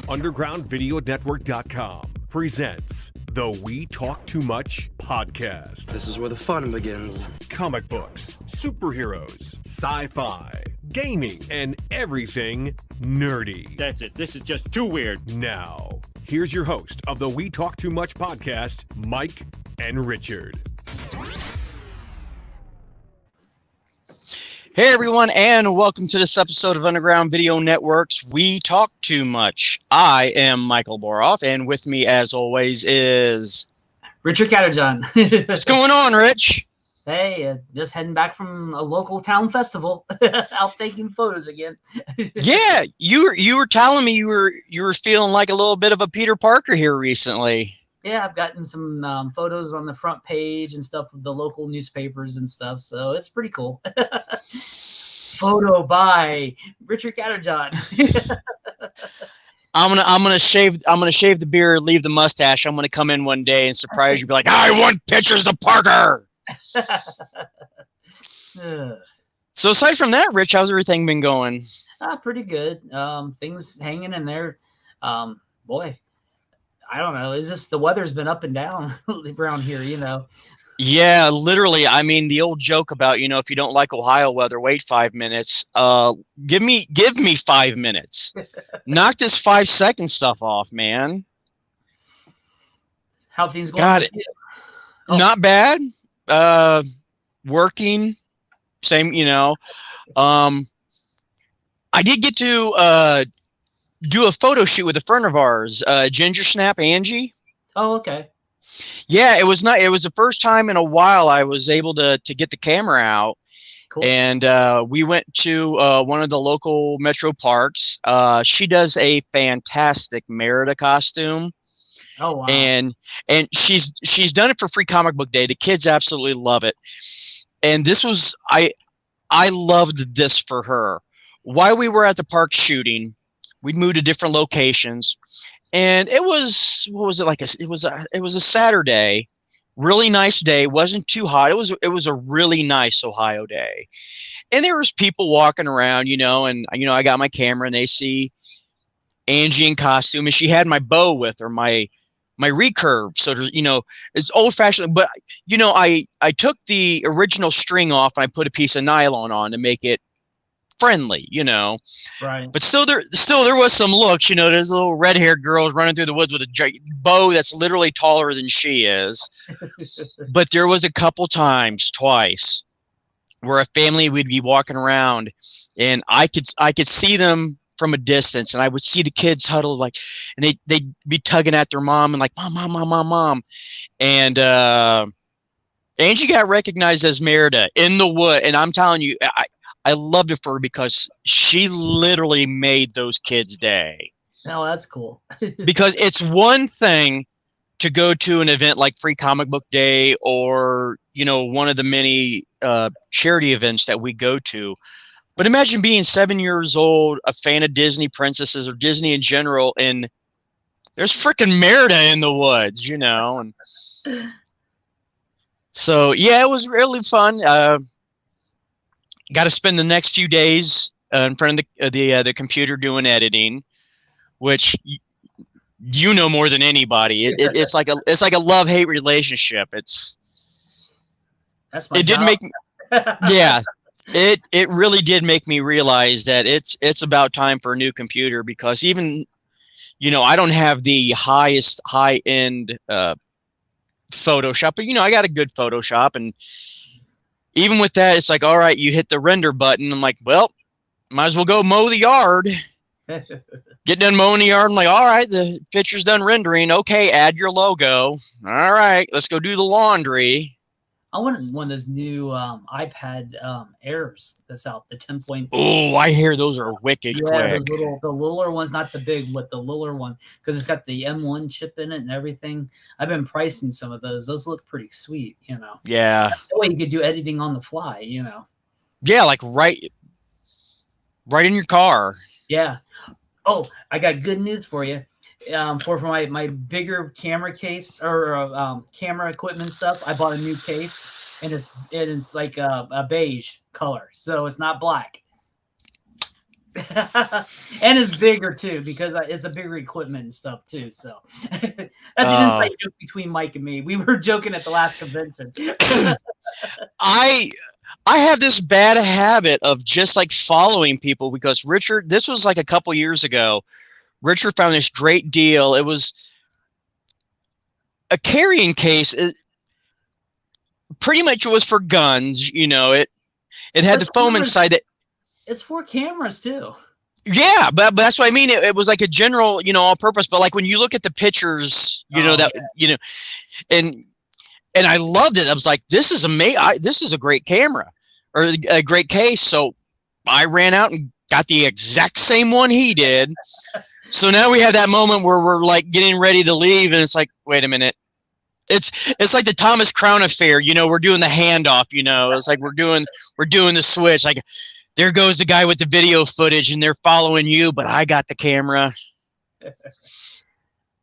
UndergroundVideoNetwork.com presents the We Talk Too Much podcast. This is where the fun begins. Comic books, superheroes, sci-fi, gaming, and everything nerdy. That's it. This is just too weird. Now, here's your host of the We Talk Too Much podcast, Mike and Richard. Hey everyone, and welcome to this episode of Underground Video Network's We Talk Too Much. I am Michael Boroff, and with me, as always, is Richard Catterjohn. What's going on, Rich? Hey, just heading back from a local town festival. Out taking photos again. Yeah, you were telling me you were feeling like a little bit of a Peter Parker here recently. Yeah, I've gotten some photos on the front page and stuff of the local newspapers and stuff, so it's pretty cool. Photo by Richard Catterjohn. I'm gonna shave the beard, leave the mustache. I'm gonna come in one day and surprise you, be like, I want pictures of Parker. So aside from that, Rich, how's everything been going? Pretty good. Things hanging in there. Boy, I don't know. It's just the weather's been up and down around here, you know. Yeah, literally. I mean, the old joke about, if you don't like Ohio weather, wait 5 minutes. Give me 5 minutes. Knock this 5-second stuff off, man. How things going? Got it. Oh. Not bad. Working. Same, I did get to do a photo shoot with a friend of ours, Ginger Snap Angie. Oh, okay. Yeah, it was the first time in a while I was able to get the camera out. Cool. And we went to one of the local metro parks. She does a fantastic Merida costume. Oh, wow. And she's done it for Free Comic Book Day. The kids absolutely love it. And this was I loved this for her. While we were at the park shooting, we'd moved to different locations. And it was, what was it like? It was a Saturday, really nice day. Wasn't too hot. It was a really nice Ohio day. And there was people walking around, and I got my camera and they see Angie in costume, and she had my bow with her, my recurve. So there's, it's old fashioned, but I took the original string off and I put a piece of nylon on to make it friendly, Right. But still there was some looks, there's little red-haired girls running through the woods with a bow that's literally taller than she is. But there was a couple times, twice, where a family would be walking around and I could see them from a distance, and I would see the kids huddled and they'd be tugging at their mom and like, mom. And Angie got recognized as Merida in the wood, and I'm telling you, I loved it for her because she literally made those kids' day. Oh, that's cool. Because it's one thing to go to an event like Free Comic Book Day or, one of the many charity events that we go to. But imagine being 7 years old, a fan of Disney princesses or Disney in general, and there's freaking Merida in the woods, And so, yeah, it was really fun. Got to spend the next few days in front of the computer doing editing, which more than anybody. It's like a love-hate relationship. That's my it job. did make yeah. It really did make me realize that it's about time for a new computer, because even I don't have the high-end Photoshop, but I got a good Photoshop, and even with that, it's like, all right, you hit the render button. I'm like, well, might as well go mow the yard. Get done mowing the yard. I'm like, all right, the picture's done rendering. Okay, add your logo. All right, let's go do the laundry. I wanted one of those new iPad Airs that's out, the 10.3. Oh, I hear those are wicked quick. The littler one's not the big, but the littler one, because it's got the M1 chip in it and everything. I've been pricing some of those. Those look pretty sweet, Yeah. That way you could do editing on the fly, Yeah, like right in your car. Yeah. Oh, I got good news for you. For my bigger camera case or camera equipment stuff, I bought a new case, and it's like a beige color, so it's not black. And it's bigger too because it's a bigger equipment and stuff too. So that's an inside joke between Mike and me. We were joking at the last convention. I have this bad habit of just like following people because Richard, this was like a couple years ago. Richard found this great deal. It was a carrying case. Pretty much it was for guns. You know, it had the foam inside it. It's for cameras too. Yeah, but that's what I mean. It was like a general, you know, all purpose. But like when you look at the pictures, you know, that, you know, and I loved it. I was like, this is amazing. This is a great camera or a great case. So I ran out and got the exact same one he did. So now we have that moment where we're like getting ready to leave. And it's like, wait a minute. It's like the Thomas Crown affair. You know, we're doing the handoff, you know, it's like we're doing the switch. Like there goes the guy with the video footage and they're following you, but I got the camera.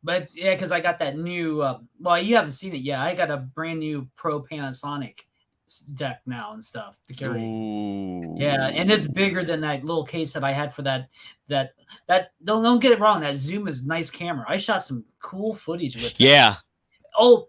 But yeah, because I got that new, well, you haven't seen it yet. I got a brand new Pro Panasonic deck now and stuff to carry. Ooh. Yeah, and it's bigger than that little case that I had for that. Don't get it wrong. That Zoom is a nice camera. I shot some cool footage with it. Yeah. Oh,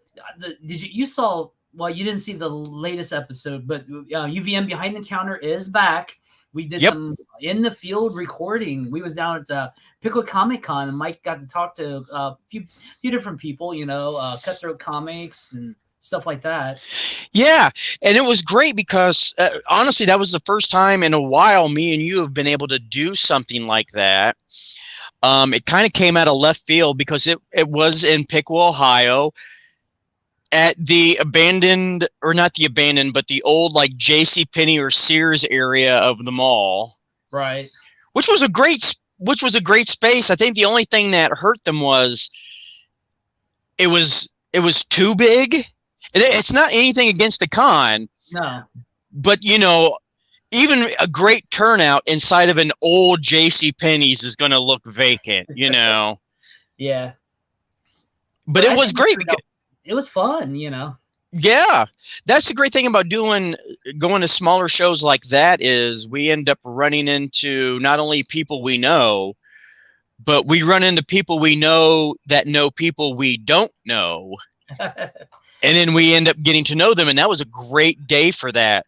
you saw, well, you didn't see the latest episode, but UVN Behind the Counter is back. We did some in the field recording. We was down at Pickle Comic Con, and Mike got to talk to a few different people, you know, Cutthroat Comics and stuff like that. Yeah, and it was great because honestly, that was the first time in a while me and you have been able to do something like that. It kind of came out of left field because it was in Pickle, Ohio, at the abandoned, or not the abandoned, but the old like JCPenney or Sears area of the mall. Right. Which was a great space. I think the only thing that hurt them was it was too big. It's not anything against the con. No. But you know, even a great turnout inside of an old JCPenney's is going to look vacant, you know. Yeah. But it was great because it was fun, you know. Yeah, that's the great thing about going to smaller shows like that is we end up running into not only people we know, but we run into people we know that know people we don't know. And then we end up getting to know them. And that was a great day for that.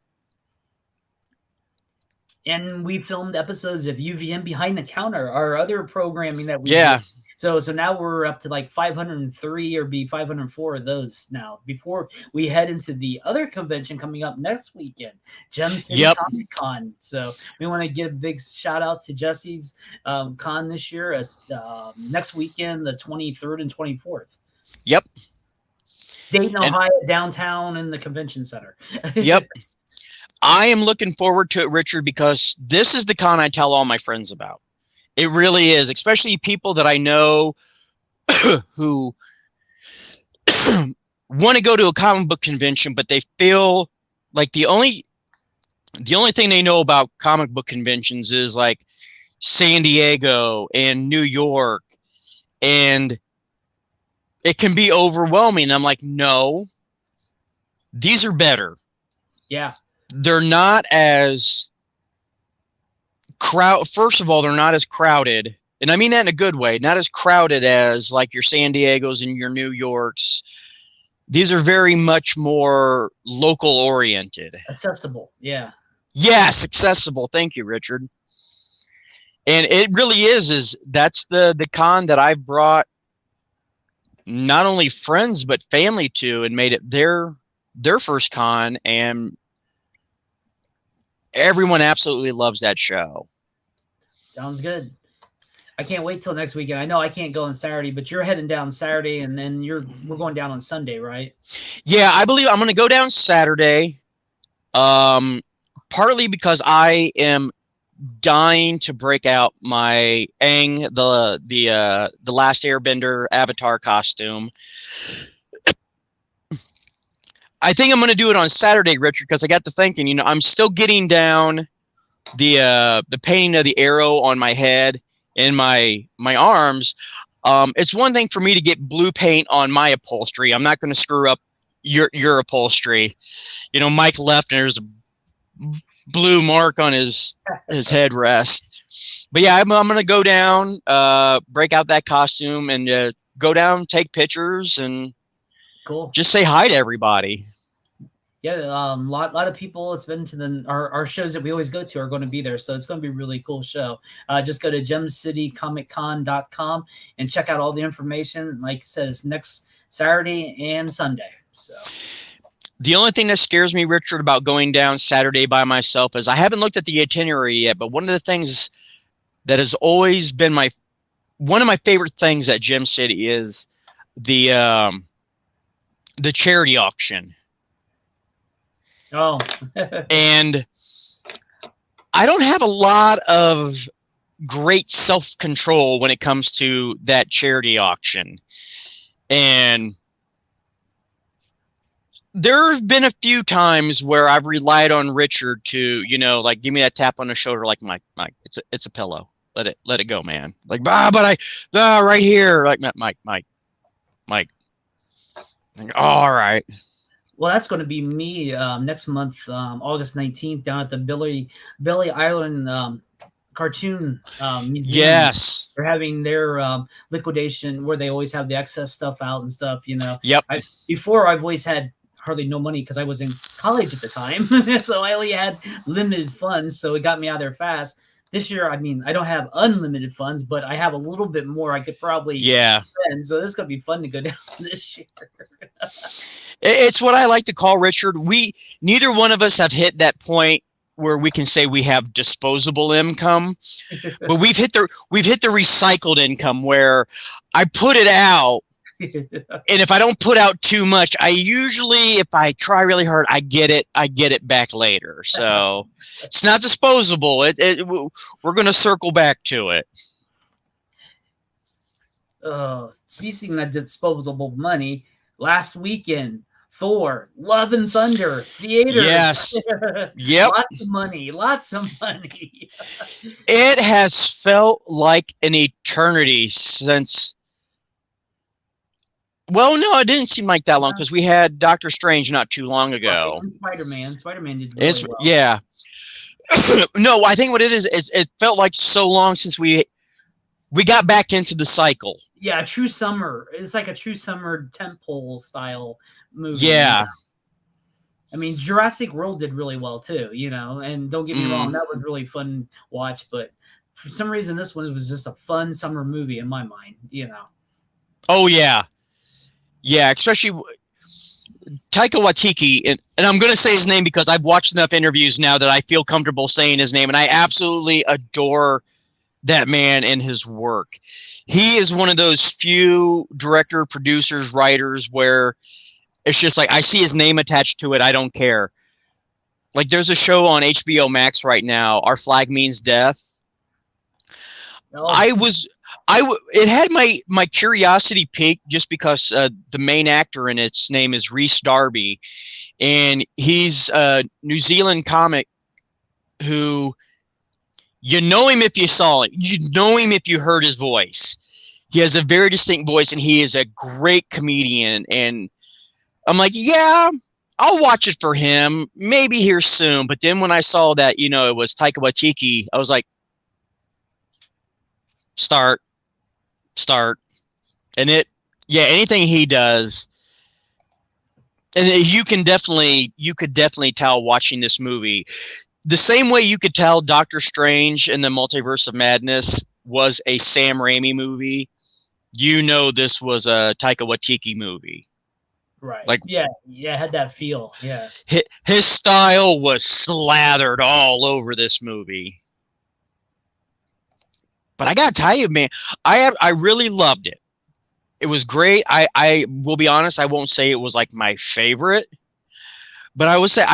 And we filmed episodes of UVN Behind the Counter, our other programming that we did. So now we're up to like 503 or 504 of those now before we head into the other convention coming up next weekend, Gem City Comic Con. So we want to give a big shout out to Jesse's con this year as next weekend, the 23rd and 24th. Yep. Dayton, Ohio, downtown in the convention center. Yep. I am looking forward to it, Richard, because this is the con I tell all my friends about. It really is, especially people that I know who want to go to a comic book convention, but they feel like the only thing they know about comic book conventions is like San Diego and New York, and it can be overwhelming. I'm like, no, these are better. Yeah. They're not as first of all, they're not as crowded, and I mean that in a good way, not as crowded as like your San Diegos and your New Yorks. These are very much more local oriented. Accessible. Yeah. Yes, accessible. Thank you, Richard. And it really is that's the con that I've brought not only friends but family to and made it their first con, and everyone absolutely loves that show. Sounds good. I can't wait till next weekend. I know I can't go on Saturday, but you're heading down Saturday, and then we're going down on Sunday, right? Yeah, I believe I'm going to go down Saturday. Partly because I am dying to break out my Aang, the Last Airbender Avatar costume. I think I'm going to do it on Saturday, Richard, because I got to thinking, you know, I'm still getting down the painting of the arrow on my head and my arms. It's one thing for me to get blue paint on my upholstery. I'm not going to screw up your upholstery. You know, Mike left and there's a blue mark on his headrest. but yeah, I'm going to go down, break out that costume, and go down, take pictures, and cool. Just say hi to everybody. Yeah, lot of people. It's been to our shows that we always go to are going to be there, so it's going to be a really cool show. Just go to gemcitycomiccon.com and check out all the information. Like I said, it's next Saturday and Sunday. So the only thing that scares me, Richard, about going down Saturday by myself is I haven't looked at the itinerary yet, but one of the things that has always been one of my favorite things at Gem City is the charity auction. Oh, and I don't have a lot of great self-control when it comes to that charity auction. And there have been a few times where I've relied on Richard to, like give me that tap on the shoulder, like Mike, it's a pillow. Let it go, man. Like, right here. Like Mike. Like, all right. Well, that's going to be me next month, August 19th, down at the Billy Island Cartoon Museum. Yes. They're having their liquidation where they always have the excess stuff out and stuff, Yep. Before, I've always had hardly no money because I was in college at the time. So I only had limited funds. So it got me out there fast. This year, I mean, I don't have unlimited funds, but I have a little bit more I could probably spend. So this is going to be fun to go down this year. It's what I like to call, Richard. Neither one of us have hit that point where we can say we have disposable income, but we've hit the recycled income where I put it out. And if I don't put out too much, I usually, if I try really hard, I get it back later. So it's not disposable. We're going to circle back to it. Speaking of disposable money, last weekend, Thor, Love and Thunder, theaters. Yes. Yep. Lots of money. It has felt like an eternity since. Well, no, it didn't seem like that long because we had Doctor Strange not too long ago. And Spider-Man did really well. Yeah. No, I think what it is, it felt like so long since we got back into the cycle. Yeah, a true summer. It's like a true summer tentpole style movie. Yeah. I mean, Jurassic World did really well too, and don't get me wrong, that was really fun watch, but for some reason this one was just a fun summer movie in my mind, Oh yeah. Yeah, especially Taika Waititi, and I'm going to say his name because I've watched enough interviews now that I feel comfortable saying his name, and I absolutely adore that man and his work. He is one of those few director, producers, writers where it's just like I see his name attached to it, I don't care. Like there's a show on HBO Max right now, Our Flag Means Death. Oh. It had my curiosity piqued just because the main actor in its name is Rhys Darby, and he's a New Zealand comic who you know him if you saw him, you know him if you heard his voice. He has a very distinct voice, and he is a great comedian. And I'm like, yeah, I'll watch it for him, maybe here soon. But then when I saw that, it was Taika Waititi, I was like, start. And anything he does, and you could definitely tell watching this movie, the same way you could tell Doctor Strange and the Multiverse of Madness was a Sam Raimi movie, this was a Taika Waititi movie. Right. Like, yeah, it had that feel. Yeah. His style was slathered all over this movie. But I gotta tell you, man, I really loved it. It was great. I will be honest, I won't say it was like my favorite, but I would say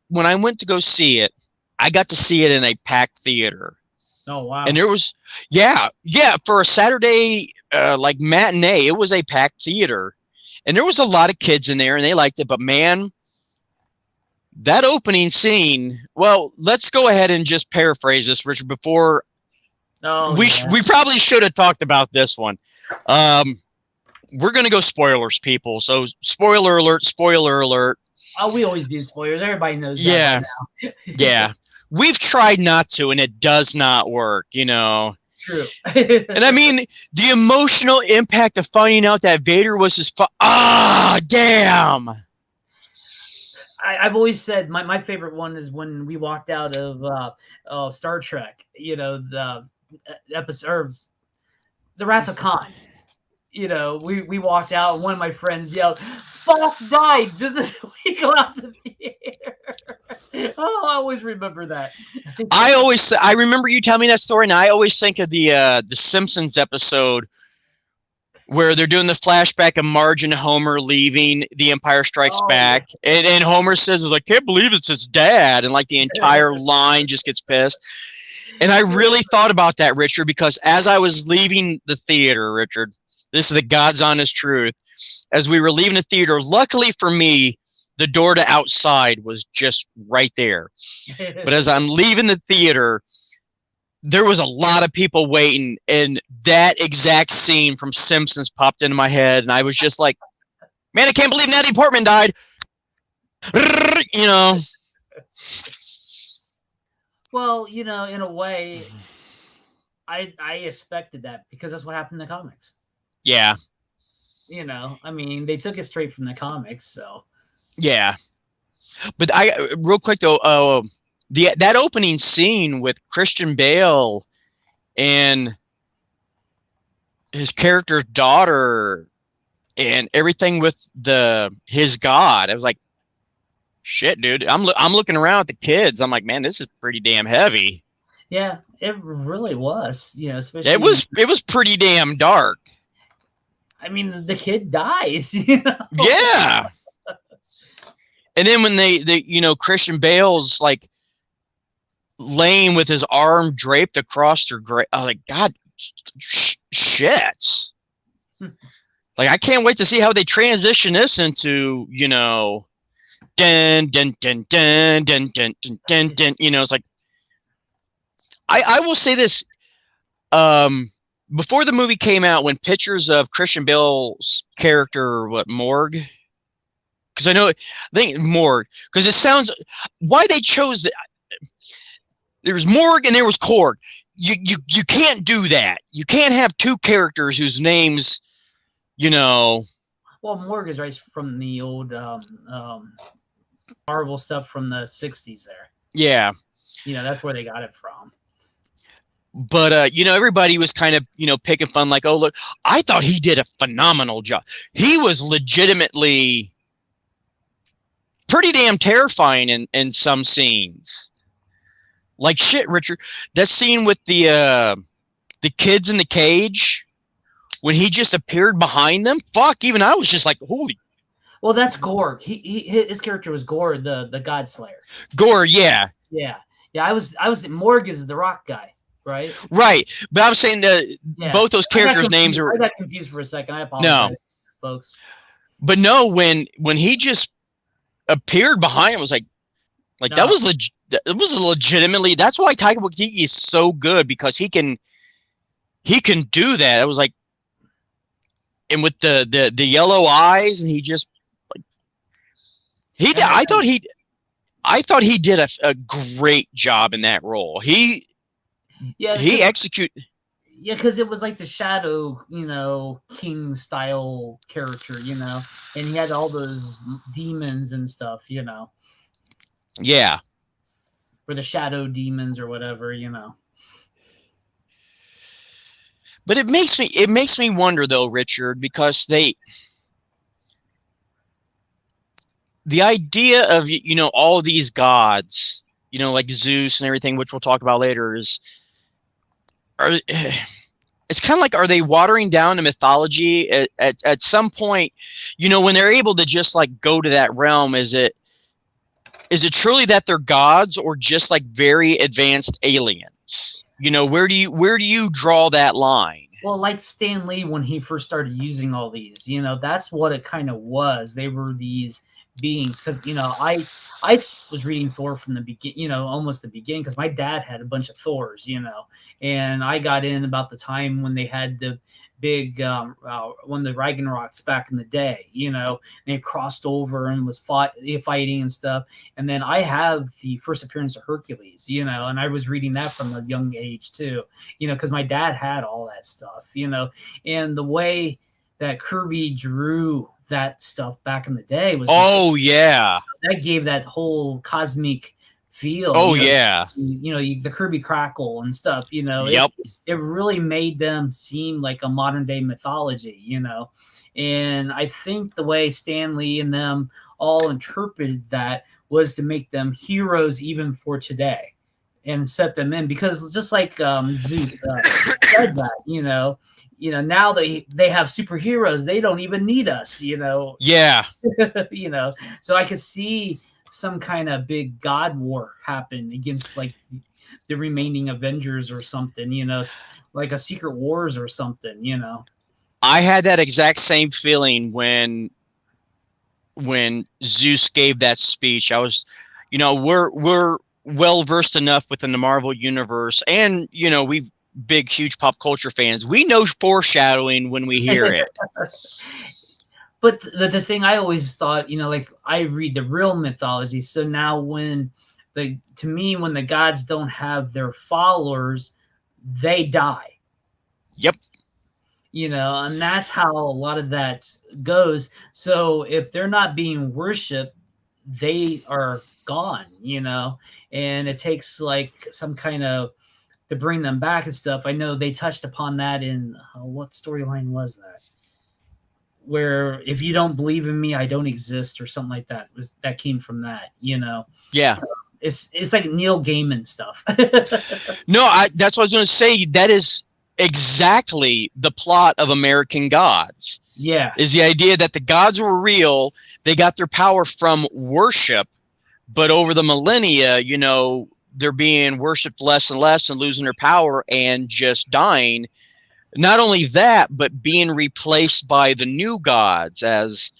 when I went to go see it, I got to see it in a packed theater. Oh wow! And there was for a Saturday like matinee, it was a packed theater, and there was a lot of kids in there, and they liked it. But man, that opening scene. Well, let's go ahead and just paraphrase this, Richard, before. We probably should have talked about this one. We're going to go spoilers, people. So spoiler alert. Oh, we always do spoilers. Everybody knows that. Yeah. Yeah. we've tried not to, and it does not work, True. And I mean, the emotional impact of finding out that Vader was his damn. I've always said my favorite one is when we walked out of Star Trek, the episodes, The Wrath of Khan. We walked out, and one of my friends yelled, "Spock died!" just as we go out the theater. Oh, I always remember that. I remember you telling me that story, and I always think of the Simpsons episode where they're doing the flashback of Marge and Homer leaving The Empire Strikes Back. Yeah. And Homer says, I can't believe it's his dad. And like the entire line just gets pissed. And I really thought about that, Richard, because as I was leaving the theater, Richard, this is the God's honest truth. As we were leaving the theater, luckily for me, the door to outside was just right there. But as I'm leaving the theater, there was a lot of people waiting, and that exact scene from Simpsons popped into my head, and I was just like, man, I can't believe Natalie Portman died. Well, in a way, I expected that because that's what happened in the comics. Yeah. I mean, they took it straight from the comics, so. Yeah. But real quick though, that opening scene with Christian Bale and his character's daughter and everything with his God, I was like, shit, dude. I'm looking around at the kids. I'm like, man, this is pretty damn heavy. Yeah, it really was. Especially it was pretty damn dark. I mean, the kid dies. Yeah. And then when they Christian Bale's like laying with his arm draped across her grave, I was like, God, shit. Like, I can't wait to see how they transition this into, dun, dun, dun, dun, dun, dun, dun, dun, dun. It's like, I will say this, before the movie came out, when pictures of Christian Bale's character, Morg, because I think Morg, because it sounds, why they chose it. There was Morg and there was Korg. You can't do that. You can't have two characters whose names, Well, Morg is right from the old Marvel stuff from the 60s there. Yeah. That's where they got it from. But, everybody was kind of, picking fun, like, oh, look, I thought he did a phenomenal job. He was legitimately pretty damn terrifying in some scenes. Like, shit, Richard, that scene with the kids in the cage, when he just appeared behind them, fuck, even I was just like, holy. Well, that's Gorg. His character was Gorg, the God Slayer. Gorg, yeah. Yeah. I was Morg is the rock guy. Right. But I'm saying both those characters' names are. I got confused for a second. I apologize, folks. But no, when he just appeared behind him, was like no. That was it was legitimately. That's why Taika Waititi is so good, because he can do that. It was like, and with the yellow eyes, and he just like I thought he did a great job in that role. He executed. Yeah, because it was like the Shadow, King style character, and he had all those demons and stuff, Yeah. Or the Shadow demons or whatever, But it makes me wonder though, Richard, because the idea of all these gods, like Zeus and everything, which we'll talk about later, it's kind of like, are they watering down the mythology at some point, when they're able to just like go to that realm? Is it truly that they're gods, or just like very advanced aliens? Where do you draw that line? Well, like Stan Lee, when he first started using all these, that's what it kind of was. They were these beings, because I was reading Thor from the beginning, almost the beginning, because my dad had a bunch of Thors, and I got in about the time when they had the big one of the Ragnaroks back in the day, and they crossed over and was fighting and stuff. And then I have the first appearance of Hercules, and I was reading that from a young age too, because my dad had all that stuff, and the way that Kirby drew that stuff back in the day was that gave that whole cosmic feel. The Kirby Crackle and stuff, it really made them seem like a modern day mythology, and I think the way Stan Lee and them all interpreted that was to make them heroes even for today and set them in, because just like Zeus said that, now they have superheroes, they don't even need us, so I could see some kind of big god war happen against like the remaining Avengers or something, like a Secret Wars or something, I had that exact same feeling when Zeus gave that speech. I was, we're well versed enough within the Marvel universe, and we big huge pop culture fans. We know foreshadowing when we hear it. But the thing I always thought, like I read the real mythology. So now when the gods don't have their followers, they die. Yep. And that's how a lot of that goes. So if they're not being worshipped, they are gone, and it takes like some kind of to bring them back and stuff. I know they touched upon that in what storyline was that? Where if you don't believe in me, I don't exist, or something like that. That came from that, Yeah. It's like Neil Gaiman stuff. No, that's what I was going to say. That is exactly the plot of American Gods. Yeah. Is the idea that the gods were real. They got their power from worship, but over the millennia, they're being worshipped less and less and losing their power and just dying. Not only that, but being replaced by the new gods as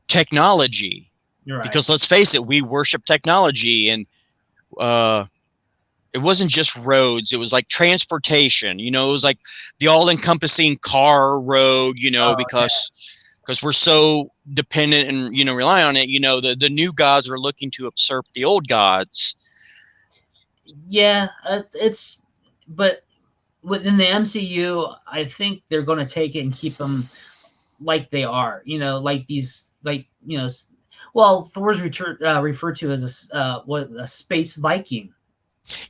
technology. Right. Because let's face it, we worship technology, and it wasn't just roads. It was like transportation. It was like the all-encompassing car road. Because we're so dependent and rely on it. The new gods are looking to usurp the old gods. Yeah, but within the MCU, I think they're going to take it and keep them like they are, like these, well, Thor's referred to as a space Viking.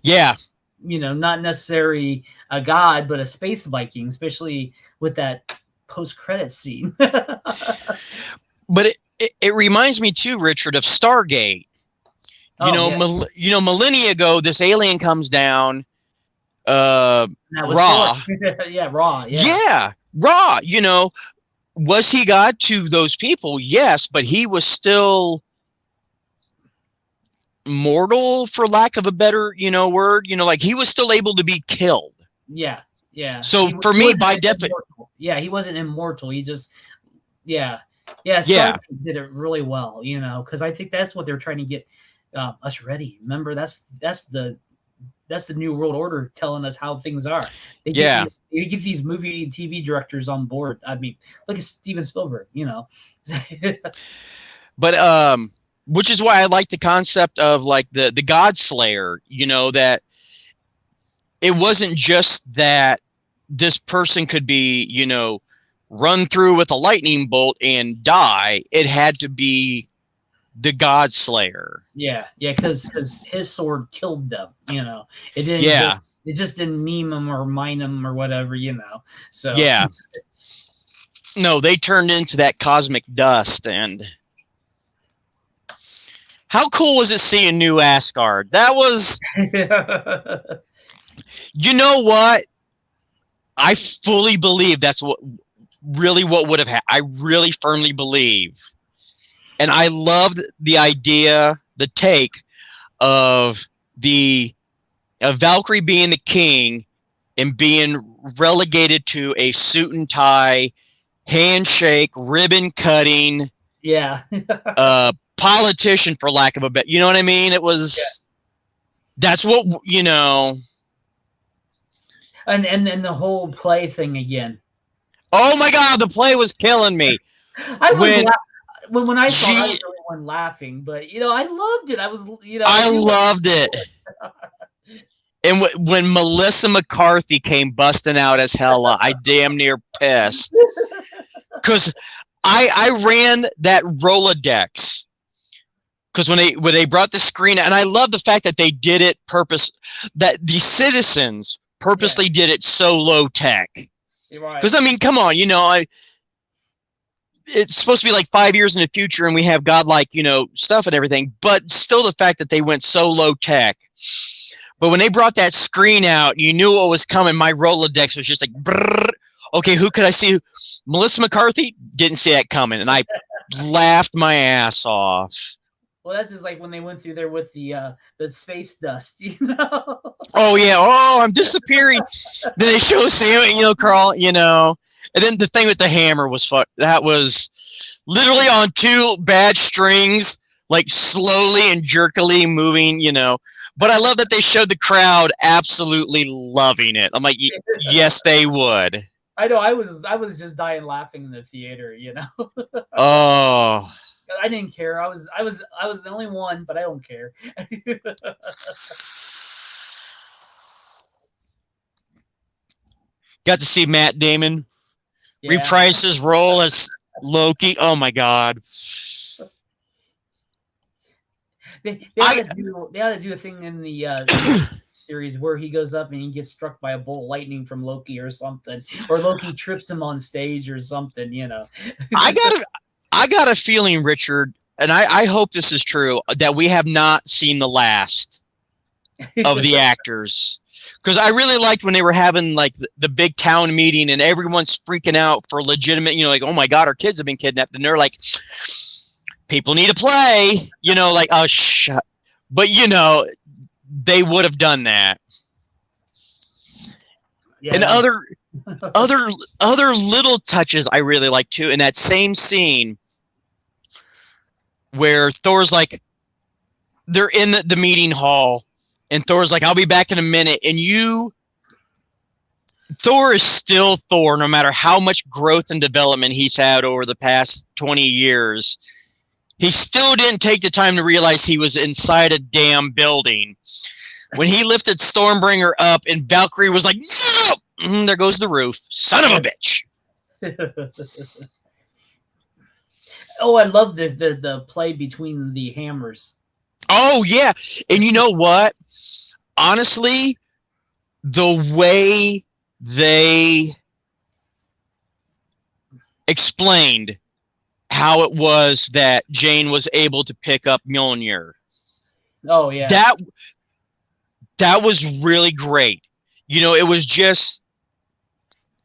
Yeah. Not necessarily a god, but a space Viking, especially with that post-credit scene. But it reminds me too, Richard, of Stargate. Millennia ago, this alien comes down. Raw. Yeah, Raw. Yeah, Raw. Was he God to those people? Yes, but he was still mortal, for lack of a better, word. Like he was still able to be killed. Yeah. So for me, by definition, he wasn't immortal. He just, Stargate did it really well, because I think that's what they're trying to get us ready. Remember, that's the New World Order telling us how things are. They get these movie and TV directors on board. I mean, look at Steven Spielberg, But which is why I like the concept of like the God Slayer, that it wasn't just that this person could be, run through with a lightning bolt and die. It had to be the God Slayer. Yeah, because his sword killed them. It didn't. Yeah, it just didn't meme them or mine them or whatever. So yeah. No, they turned into that cosmic dust. And how cool was it seeing New Asgard? That was. You know what? I fully believe that's what would have happened. I really firmly believe. And I loved the idea, the take of Valkyrie being the king and being relegated to a suit and tie, handshake, ribbon cutting, politician, for lack of a better. You know what I mean? It was. That's what And the whole play thing again. Oh my God, the play was killing me. I was when I saw it, I was the only one laughing, but I loved it. I was, I loved it. And when Melissa McCarthy came busting out as Hela, I damn near pissed. Because I ran that Rolodex. Because when they brought the screen, and I love the fact that they did it that the citizens purposely did it so low tech. Because I mean, come on, it's supposed to be like 5 years in the future, and we have godlike, stuff and everything. But still, the fact that they went so low tech. But when they brought that screen out, you knew what was coming. My Rolodex was just like, brrr. Okay, who could I see? Melissa McCarthy? Didn't see that coming, and I laughed my ass off. Well, that's just like when they went through there with the space dust, Oh yeah. Oh, I'm disappearing. Then they show Sam, Carl, and then the thing with the hammer was that was literally on two bad strings, like slowly and jerkily moving, But I love that they showed the crowd absolutely loving it. I'm like, yes, they would. I know. I was just dying laughing in the theater, Oh. I didn't care. I was the only one, but I don't care. Got to see Matt Damon reprise his role as Loki. Oh my God. They ought to do a thing in the series where he goes up and he gets struck by a bolt of lightning from Loki or something, or Loki trips him on stage or something. I got a feeling, Richard, and I hope this is true, that we have not seen the last of the actors. Because I really liked when they were having like the big town meeting and everyone's freaking out for legitimate, like, oh my God, our kids have been kidnapped. And they're like, people need to play, like, oh, shut. But, they would have done that. Yeah. And other little touches I really like too. In that same scene where Thor's like, they're in the meeting hall and Thor's like, I'll be back in a minute. And Thor is still Thor, no matter how much growth and development he's had over the past 20 years. He still didn't take the time to realize he was inside a damn building. When he lifted Stormbringer up and Valkyrie was like, no! There goes the roof. Son of a bitch. Oh, I love the play between the hammers. Oh, yeah. And you know what? Honestly, the way they explained how it was that Jane was able to pick up Mjolnir. Oh, yeah. That was really great. It was just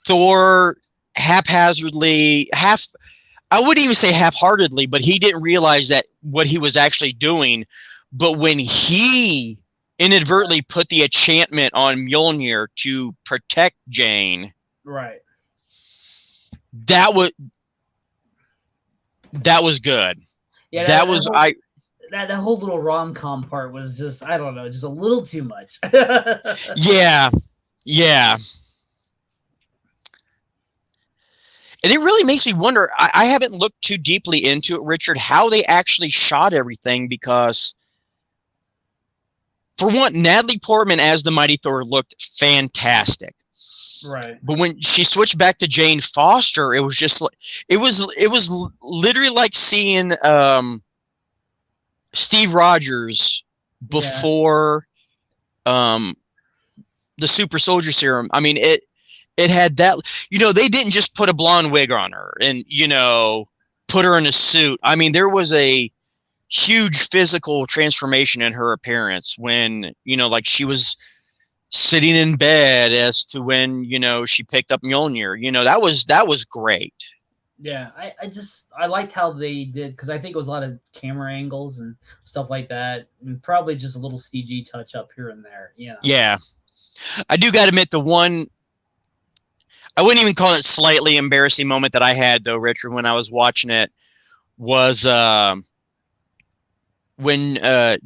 Thor haphazardly, I wouldn't even say half-heartedly, but he didn't realize that what he was actually doing. But when he inadvertently put the enchantment on Mjolnir to protect Jane, right? That was good. Yeah, that whole little rom-com part was just, I don't know, just a little too much. Yeah. And it really makes me wonder, I haven't looked too deeply into it, Richard, how they actually shot everything, because for one, Natalie Portman as the Mighty Thor looked fantastic. Right. But when she switched back to Jane Foster, it was just like, it was literally like seeing Steve Rogers before the super soldier serum. I mean, it had that, they didn't just put a blonde wig on her and, put her in a suit. I mean, there was a huge physical transformation in her appearance when, like she was sitting in bed as to when, she picked up Mjolnir. That was great. Yeah, I liked how they did, because I think it was a lot of camera angles and stuff like that, and probably just a little CG touch up here and there. Yeah. I do got to admit, the one, I wouldn't even call it slightly embarrassing moment that I had, though, Richard, when I was watching it, was when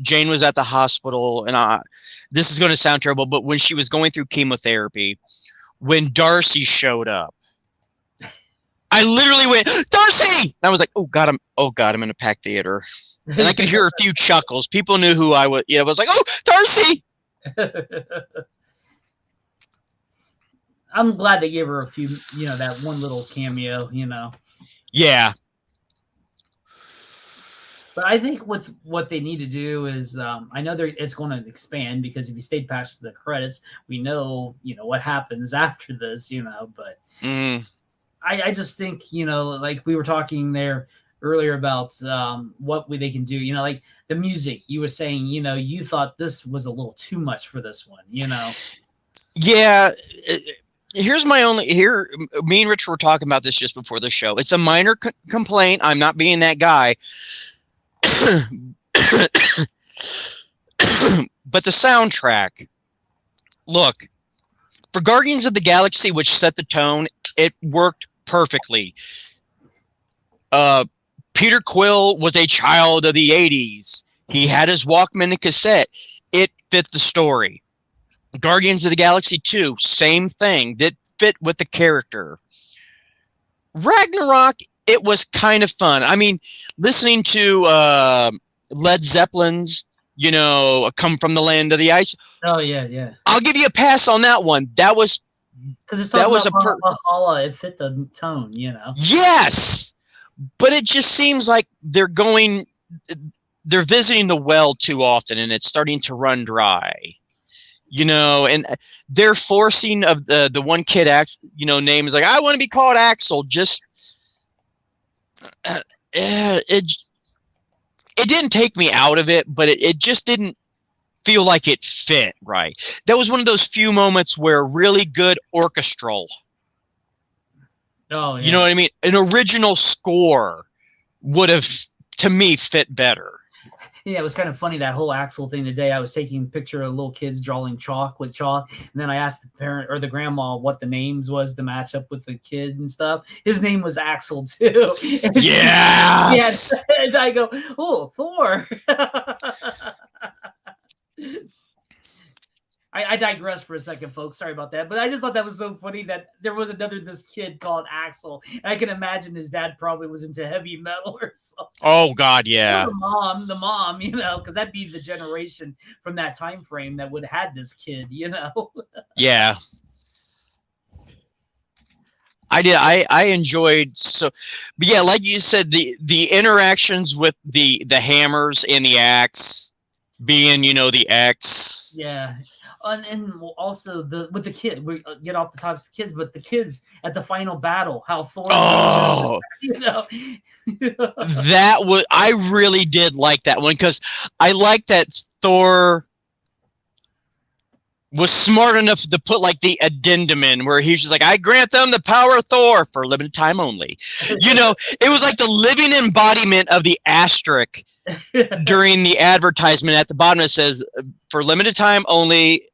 Jane was at the hospital, and this is going to sound terrible, but when she was going through chemotherapy, when Darcy showed up, I literally went, Darcy! And I was like, oh God, I'm in a packed theater. And I could hear a few chuckles. People knew who I was. I was like, oh, Darcy! I'm glad they gave her a few, that one little cameo, Yeah. But I think what they need to do is, I know it's going to expand, because if you stayed past the credits, we know, what happens after this, but I just think, like we were talking there earlier about what they can do, like the music. You were saying, you thought this was a little too much for this one, Yeah. Here's my me and Rich were talking about this just before the show. It's a minor complaint. I'm not being that guy. But the soundtrack, look, for Guardians of the Galaxy, which set the tone, it worked perfectly. Peter Quill was a child of the 80s. He had his Walkman and cassette. It fit the story. Guardians of the Galaxy 2, same thing. That fit with the character. Ragnarok, it was kind of fun. I mean, listening to Led Zeppelin's, Come From the Land of the Ice. Oh, yeah. I'll give you a pass on that one. That was... Because it's talking about Valhalla, it fit the tone, Yes! But it just seems like they're visiting the well too often, and it's starting to run dry. And they're forcing of the one kid, name is like, I want to be called Axel. Just it didn't take me out of it, but it just didn't feel like it fit right. That was one of those few moments where really good orchestral. Oh, yeah. You know what I mean? An original score would have, to me, fit better. Yeah, it was kind of funny, that whole Axel thing today. I was taking a picture of little kids drawing chalk with chalk, and then I asked the parent or the grandma what the names was to match up with the kid and stuff. His name was Axel too. Yes. And I go, oh, Thor. I digress for a second, folks. Sorry about that. But I just thought that was so funny that there was this kid called Axel. And I can imagine his dad probably was into heavy metal or something. Oh, God, yeah. Or the mom, because that'd be the generation from that time frame that would have had this kid, Yeah. I did. I enjoyed but yeah, like you said, the interactions with the hammers and the axe being, the X. Yeah. And also with the kid, we get off the topics of the kids, but the kids at the final battle, how Thor, that was, I really did like that one, because I like that Thor was smart enough to put like the addendum in where he's just like, I grant them the power of Thor for a limited time only. It was like the living embodiment of the asterisk during the advertisement at the bottom. It says for limited time only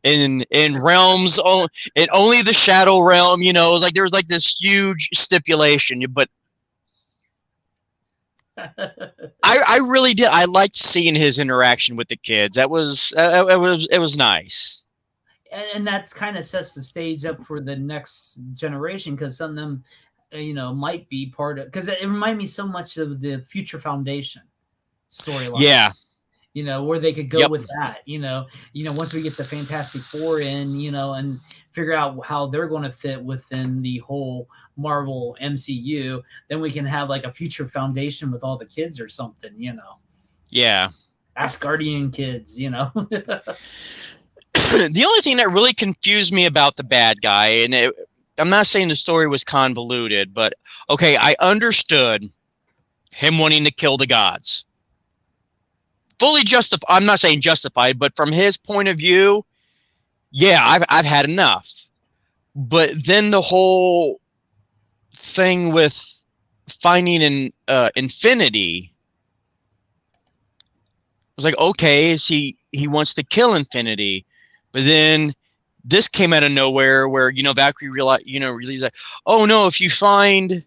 in realms, in only the shadow realm. It was like there was like this huge stipulation, but I really did. I liked seeing his interaction with the kids. It was nice. And that kind of sets the stage up for the next generation, because some of them, might be part of, because it reminded me so much of the Future Foundation storyline. Yeah. Where they could go with that, once we get the Fantastic Four in, and figure out how they're going to fit within the whole Marvel MCU, then we can have like a Future Foundation with all the kids or something, Yeah. Asgardian kids, The only thing that really confused me about the bad guy, and I'm not saying the story was convoluted, but okay, I understood him wanting to kill the gods. Fully justified. I'm not saying justified, but from his point of view, yeah, I've had enough. But then the whole thing with finding an Infinity was like, okay, he wants to kill Infinity, but then this came out of nowhere where Valkyrie realized like, oh no, if you find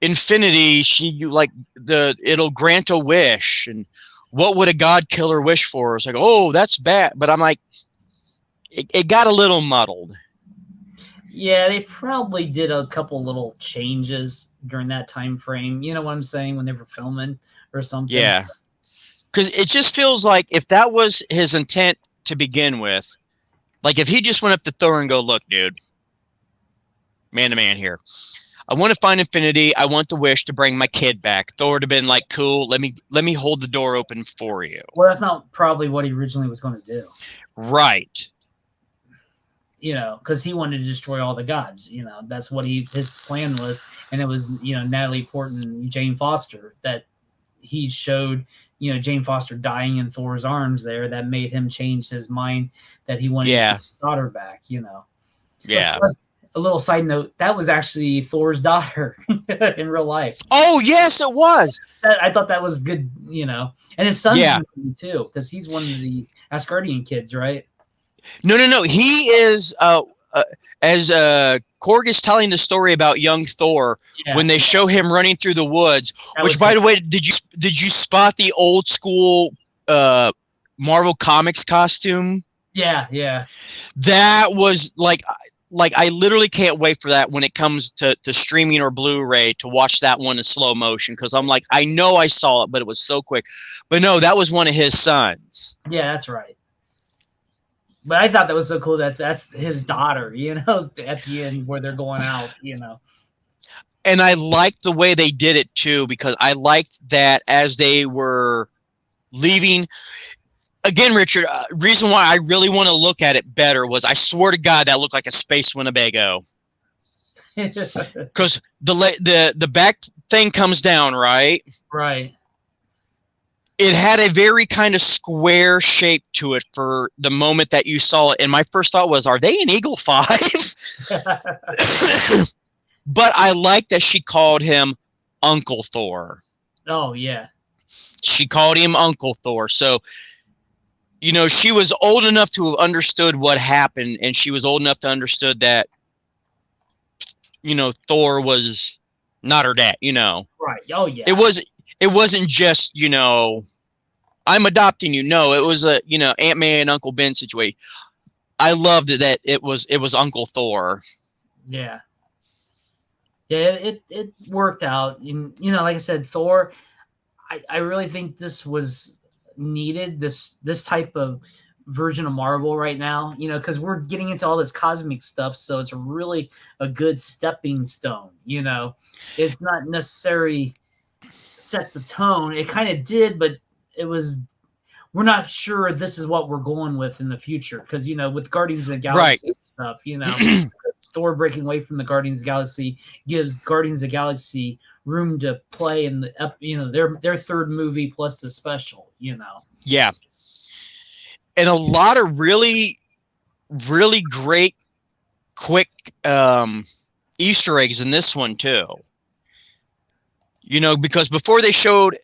Infinity, it'll grant a wish. And what would a god killer wish for? It's like, oh, that's bad. But I'm like, it got a little muddled. Yeah, they probably did a couple little changes during that time frame. You know what I'm saying? When they were filming or something. Yeah. Because it just feels like if that was his intent to begin with, like if he just went up to Thor and go, look, dude, man to man here. I want to find Infinity. I want the wish to bring my kid back. Thor would have been like, cool, let me hold the door open for you. Well, that's not probably what he originally was going to do. Right. You know, because he wanted to destroy all the gods. You know, that's what his plan was. And it was, you know, Natalie Portman and Jane Foster that he showed, you know, Jane Foster dying in Thor's arms there that made him change his mind that he wanted to get his daughter back, you know. Yeah. But a little side note, that was actually Thor's daughter in real life. Oh, yes, it was. I thought that was good, you know. And his son's too, because he's one of the Asgardian kids, right? No. He is, as Korg is telling the story about young Thor, when they show him running through the woods, which, by the way, did you spot the old school Marvel Comics costume? Yeah. That was like I literally can't wait for that when it comes to streaming or Blu-ray to watch that one in slow motion, because I'm like, I know I saw it, but it was so quick. But no, that was one of his sons. Yeah, that's right. But I thought that was so cool. That's his daughter, you know, at the end where they're going out, you know. And I liked the way they did it too, because I liked that as they were leaving. Again, Richard, reason why I really want to look at it better was, I swear to God, that looked like a space Winnebago. Because the back thing comes down, right? Right. It had a very kind of square shape to it for the moment that you saw it. And my first thought was, are they in Eagle 5? But I like that she called him Uncle Thor. Oh, yeah. She called him Uncle Thor. So, you know, she was old enough to have understood what happened, and she was old enough to understood that, you know, Thor was not her dad, you know. Right. Oh, yeah. It wasn't just, you know, I'm adopting you. No, it was a, you know, Aunt May and Uncle Ben situation. I loved it that it was Uncle Thor. Yeah. Yeah, it worked out. And, you know, like I said, Thor, I really think this was needed, this type of version of Marvel right now, you know, because we're getting into all this cosmic stuff. So it's really a good stepping stone, you know. It's not necessarily set the tone. It kind of did, but we're not sure this is what we're going with in the future. Because, you know, with Guardians of the Galaxy stuff, you know, Thor breaking away from the Guardians of the Galaxy gives Guardians of the Galaxy room to play in the, you know, their third movie plus the special, you know. Yeah. And a lot of really, really great, quick Easter eggs in this one too. You know, because before they showed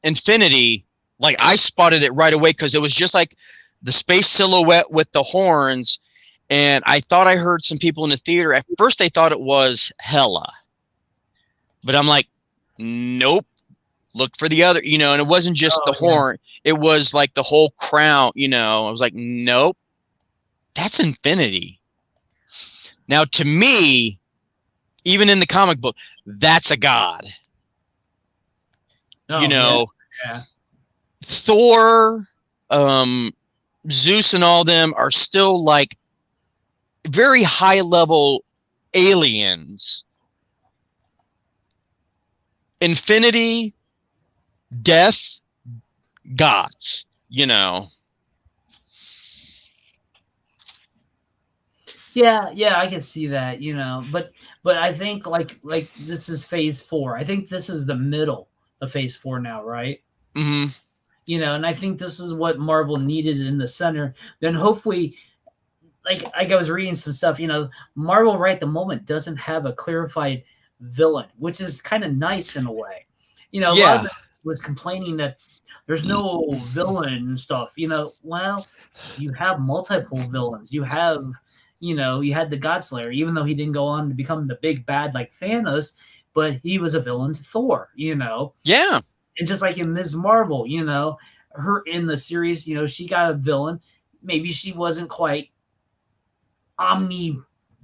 Infinity, like, I spotted it right away because it was just like the space silhouette with the horns. And I thought I heard some people in the theater. At first, they thought it was Hela. But I'm like, nope. Look for the other, you know, and it wasn't just the horn. It was like the whole crown, you know. I was like, nope. That's Infinity. Now, to me, even in the comic book, that's a god. Oh, you know, yeah. Thor, Zeus and all them are still like very high level aliens. Infinity, death, gods, you know. Yeah, I can see that, you know, but I think like this is phase 4. I think this is the middle of phase 4 now, right? Mm-hmm. You know, and I think this is what Marvel needed in the center. Then hopefully, like I was reading some stuff, you know, Marvel right at the moment doesn't have a clarified villain, which is kind of nice in a way. You know, a lot of it was complaining that there's no villain and stuff. You know, well, you have multiple villains. You have, you know, you had the Godslayer, even though he didn't go on to become the big bad like Thanos, but he was a villain to Thor, you know. Yeah. And just like in Ms. Marvel, you know, her in the series, you know, she got a villain. Maybe she wasn't quite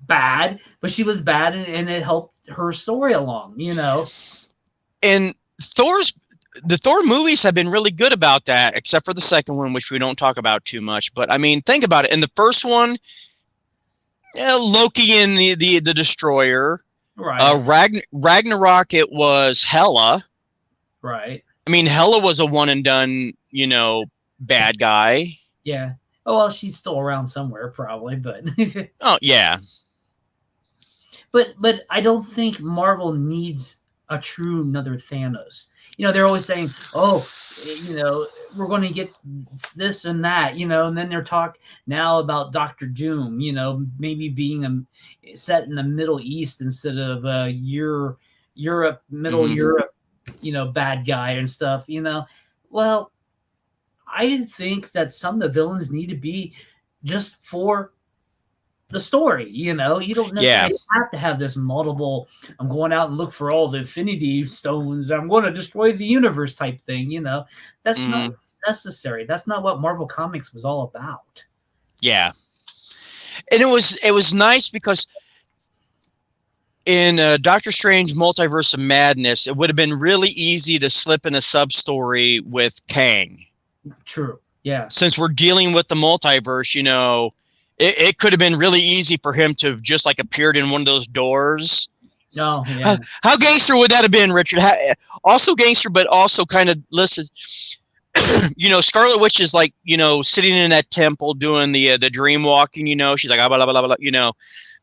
bad, but she was bad, and it helped her story along, you know. And the Thor movies have been really good about that, except for the second one, which we don't talk about too much. But I mean, think about it. In the first one, Loki and the Destroyer. Right. Ragnarok, it was Hela. Right. I mean, Hela was a one and done, bad guy. Yeah. Oh, well, she's still around somewhere, probably, but Oh yeah. but I don't think Marvel needs a true another Thanos. You know, they're always saying, "Oh, you know, we're going to get this and that," you know, and then they're talk now about Doctor Doom, you know, maybe being set in the Middle East instead of Europe, Middle Europe, you know, bad guy and stuff, you know. Well, I think that some of the villains need to be just for the story, you know. You don't necessarily have to have this multiple, I'm going out and look for all the Infinity Stones, I'm going to destroy the universe type thing, you know. That's not necessary. That's not what Marvel Comics was all about. Yeah. And it was nice because in Doctor Strange Multiverse of Madness, it would have been really easy to slip in a sub-story with Kang. True. Yeah. Since we're dealing with the multiverse, you know, it could have been really easy for him to have just like appeared in one of those doors. No, yeah. How gangster would that have been, Richard? Also gangster, but also kind of, listen, you know, Scarlet Witch is like, you know, sitting in that temple doing the dream walking, you know, she's like, blah, blah, blah, blah, you know,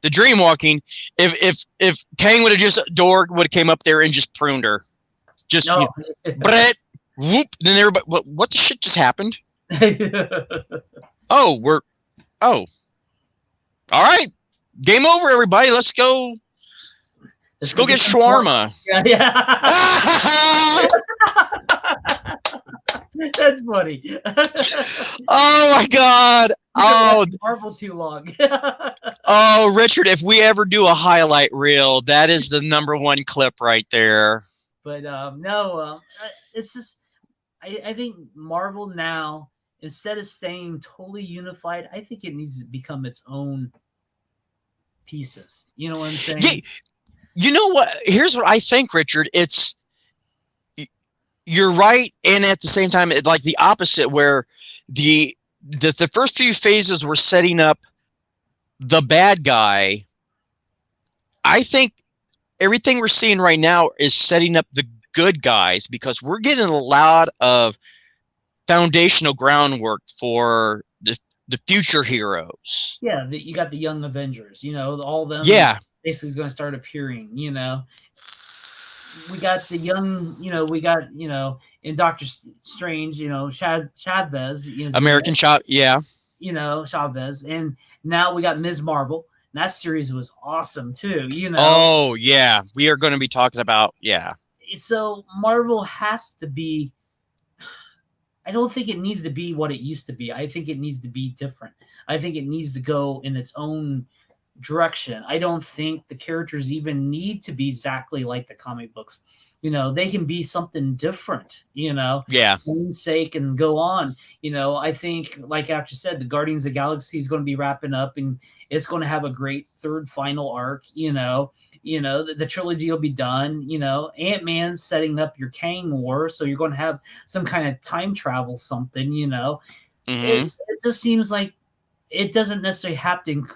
the dream walking. If Kang would have just, Dorg would have came up there and just pruned her. Just, no. Brett, whoop, then everybody, what the shit just happened? All right, game over, everybody. Let's go. Let's go get shawarma. Yeah. That's funny. Oh my God. Oh, Marvel too long. Oh, Richard, if we ever do a highlight reel, that is the #1 clip right there. But no, it's just I think Marvel now, instead of staying totally unified, I think it needs to become its own pieces. You know what I'm saying? Yeah, you know what? Here's what I think, Richard. You're right, and at the same time, it's like the opposite, where the first few phases were setting up the bad guy. I think everything we're seeing right now is setting up the good guys, because we're getting a lot of foundational groundwork for the future heroes. Yeah, you got the Young Avengers, you know, all them. Yeah, basically is going to start appearing. You know, we got the young, you know, in Doctor Strange, you know, Chavez, you know, American Shop, yeah, you know, Chavez, and now we got Ms. Marvel. And that series was awesome too. You know. Oh yeah, we are going to be talking about So Marvel has to be. I don't think it needs to be what it used to be. I think it needs to be different. I think it needs to go in its own direction. I don't think the characters even need to be exactly like the comic books. You know, they can be something different, you know, namesake and go on. You know, I think, like after said, the Guardians of the Galaxy is going to be wrapping up, and it's going to have a great third final arc, you know, the trilogy will be done. You know, Ant-Man's setting up your Kang War, so you're going to have some kind of time travel something, you know. It just seems like it doesn't necessarily have to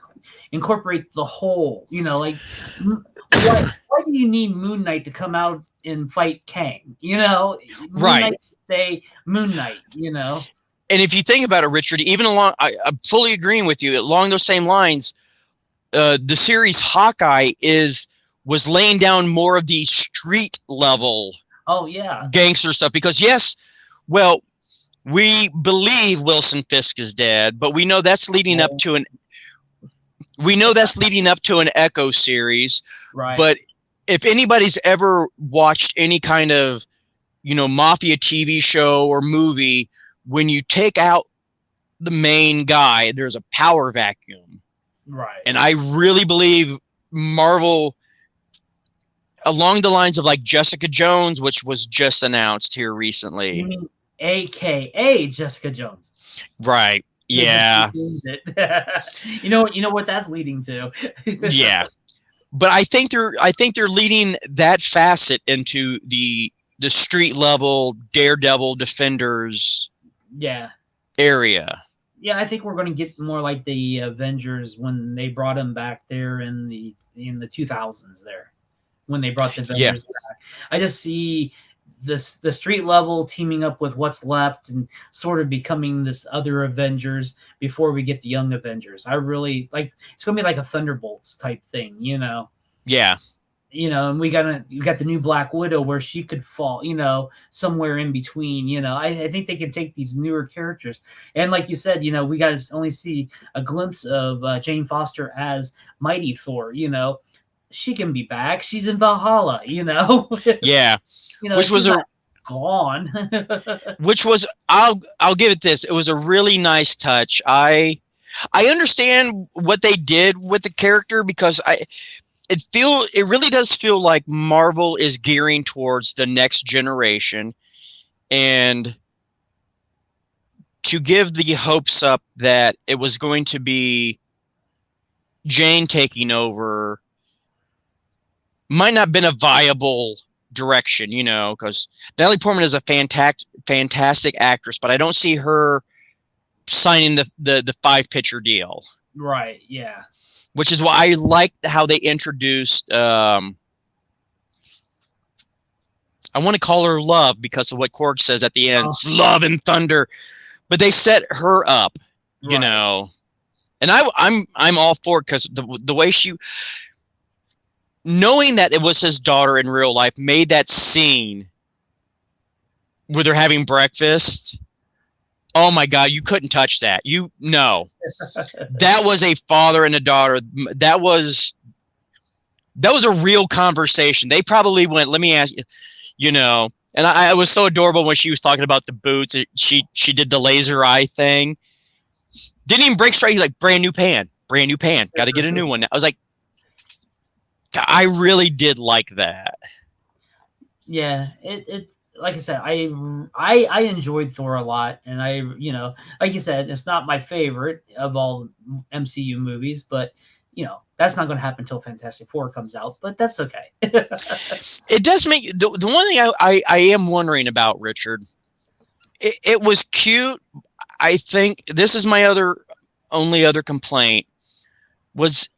incorporate the whole, you know, like why do you need Moon Knight to come out and fight Kang? You know, right? Moon Knight say Moon Knight, you know. And if you think about it, Richard, even I'm fully agreeing with you along those same lines. The series Hawkeye was laying down more of the street level, gangster stuff, because we believe Wilson Fisk is dead, but we know that's leading up to an Echo series. Right. But if anybody's ever watched any kind of, you know, mafia TV show or movie, when you take out the main guy, there's a power vacuum. Right. And I really believe Marvel, along the lines of like Jessica Jones, which was just announced here recently. You mean AKA Jessica Jones. Right. Yeah. You know what that's leading to. Yeah. But I think they're leading that facet into the street level Daredevil Defenders area. Yeah, I think we're going to get more like the Avengers when they brought him back there in the 2000s there, when they brought the Avengers back. I just see the street level teaming up with what's left and sort of becoming this other Avengers before we get the Young Avengers. I really like it's going to be like a Thunderbolts type thing, you know. Yeah. You know, and we got the new Black Widow where she could fall, you know, somewhere in between. You know, I think they can take these newer characters, and like you said, you know, we got to only see a glimpse of Jane Foster as Mighty Thor. You know, she can be back. She's in Valhalla. You know, yeah, you know, which was gone. Which was I'll give it this. It was a really nice touch. I understand what they did with the character because it really does feel like Marvel is gearing towards the next generation, and to give the hopes up that it was going to be Jane taking over might not have been a viable direction, you know, because Natalie Portman is a fantastic actress, but I don't see her signing the 5-picture deal. Right. Yeah. Which is why I like how they introduced, I want to call her Love because of what Korg says at the end. It's Love and Thunder. But they set her up, you know. And I'm all for it because the way she, knowing that it was his daughter in real life, made that scene where they're having breakfast. Oh my God, you couldn't touch that. That was a father and a daughter. That was a real conversation. They probably went, let me ask you, you know, and I was so adorable when she was talking about the boots. She did the laser eye thing. Didn't even break straight. He's like, brand new pan. Got to get a new one. I was like, I really did like that. Yeah, it like I said, I enjoyed Thor a lot, and you know, like you said, it's not my favorite of all MCU movies, but you know, that's not going to happen until Fantastic Four comes out, but that's okay. It does make the one thing I am wondering about, Richard. It was cute. I think this is my only other complaint was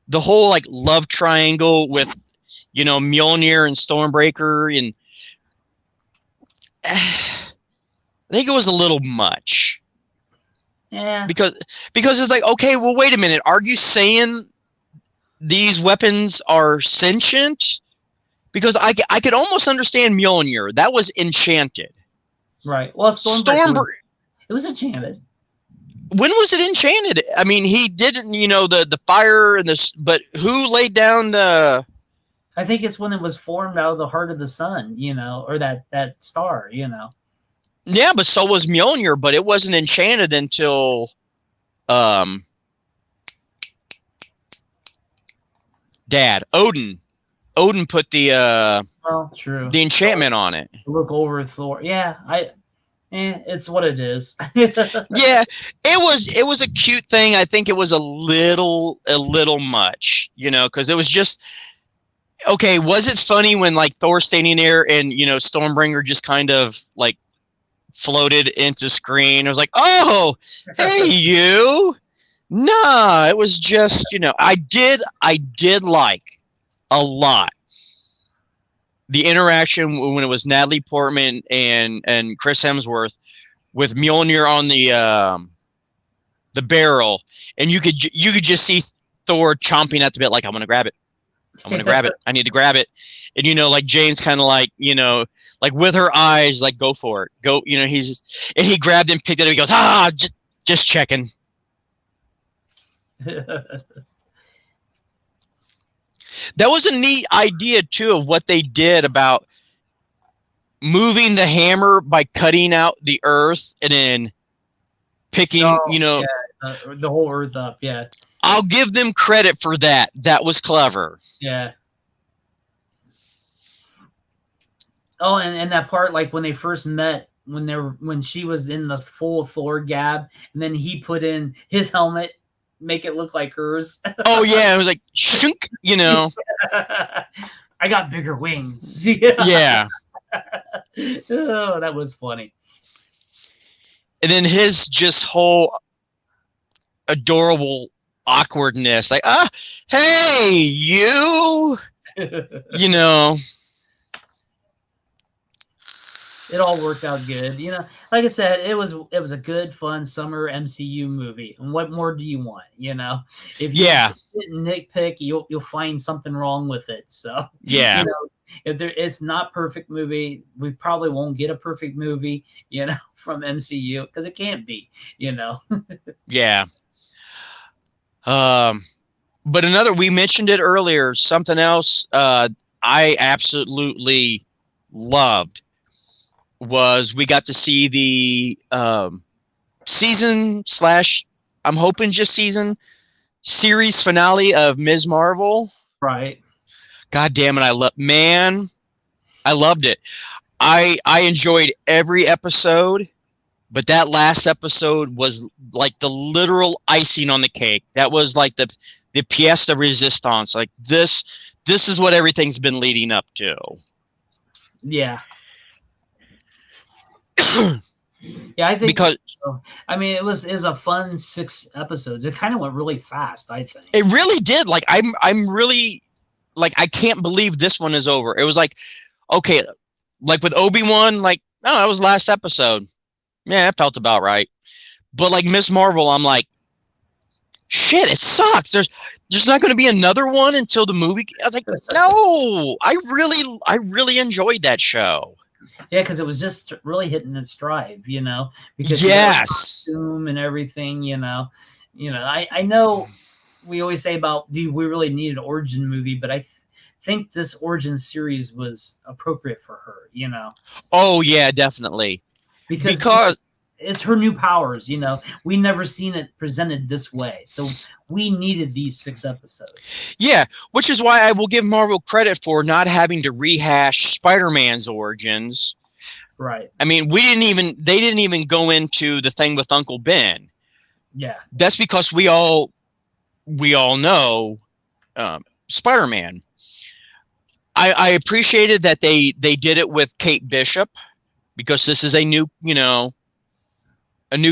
the whole like love triangle with, you know, Mjolnir and Stormbreaker, and I think it was a little much. Yeah. Because it's like, okay, well, wait a minute. Are you saying these weapons are sentient? Because I could almost understand Mjolnir. That was enchanted. Right. Well, Stormbreaker, it was enchanted. When was it enchanted? I mean, he didn't, you know, the fire and this, but who laid down the... I think it's when it was formed out of the heart of the sun, you know, or that star, you know. Yeah, but so was Mjolnir, but it wasn't enchanted until Dad, Odin put the true. The enchantment on it. Look over Thor. Yeah, it's what it is. Yeah, it was a cute thing. I think it was a little much, you know, because it was just okay. Was it funny when like Thor's standing there and, you know, Stormbringer just kind of like floated into screen? It was like, oh, hey you. Nah, it was just, you know, I did like a lot the interaction when it was Natalie Portman and Chris Hemsworth with Mjolnir on the barrel, and you could just see Thor chomping at the bit, like, I'm gonna grab it. I need to grab it. And, you know, like Jane's kind of like, you know, like with her eyes, like, go for it. Go, you know, and he grabbed and picked it up. He goes, just checking. That was a neat idea too of what they did about moving the hammer by cutting out the earth and then picking, you know, the whole earth up. Yeah. I'll give them credit for that. That was clever. Yeah. Oh, and that part, like when they first met when she was in the full Thor gab, and then he put in his helmet, make it look like hers. Oh yeah, it was like shunk, you know. I got bigger wings. Yeah. Oh, that was funny. And then his just whole adorable awkwardness, like, hey, you know. It all worked out good. Like I said, it was a good, fun summer MCU movie. And what more do you want? If you nitpick, you'll find something wrong with it. So yeah, if it's not perfect movie, we probably won't get a perfect movie, from MCU, because it can't be. Yeah. But we mentioned it earlier. Something else I absolutely loved was we got to see the season / I'm hoping just series finale of Ms. Marvel. Right. God damn it. I loved it. I enjoyed every episode, but that last episode was like the literal icing on the cake. That was like the pièce de résistance. Like this is what everything's been leading up to. Yeah. Yeah, I think because it was a fun 6 episodes. It kind of went really fast, I think. It really did. Like I'm really like, I can't believe this one is over. It was like, okay, like with Obi-Wan, like, oh, that was last episode. Yeah, that felt about right. But like Ms. Marvel, I'm like, shit, it sucks. There's not going to be another one until the movie. I was like, no, I really enjoyed that show. Yeah, because it was just really hitting its stride, because yes, costume and everything, I know we always say about, do we really need an origin movie, but I think this origin series was appropriate for her, Oh yeah, definitely. Because it's her new powers, we never seen it presented this way. So we needed these 6 episodes. Yeah, which is why I will give Marvel credit for not having to rehash Spider-Man's origins. Right. I mean, they didn't even go into the thing with Uncle Ben. Yeah. That's because we all know Spider-Man. I appreciated that they did it with Kate Bishop, because this is a new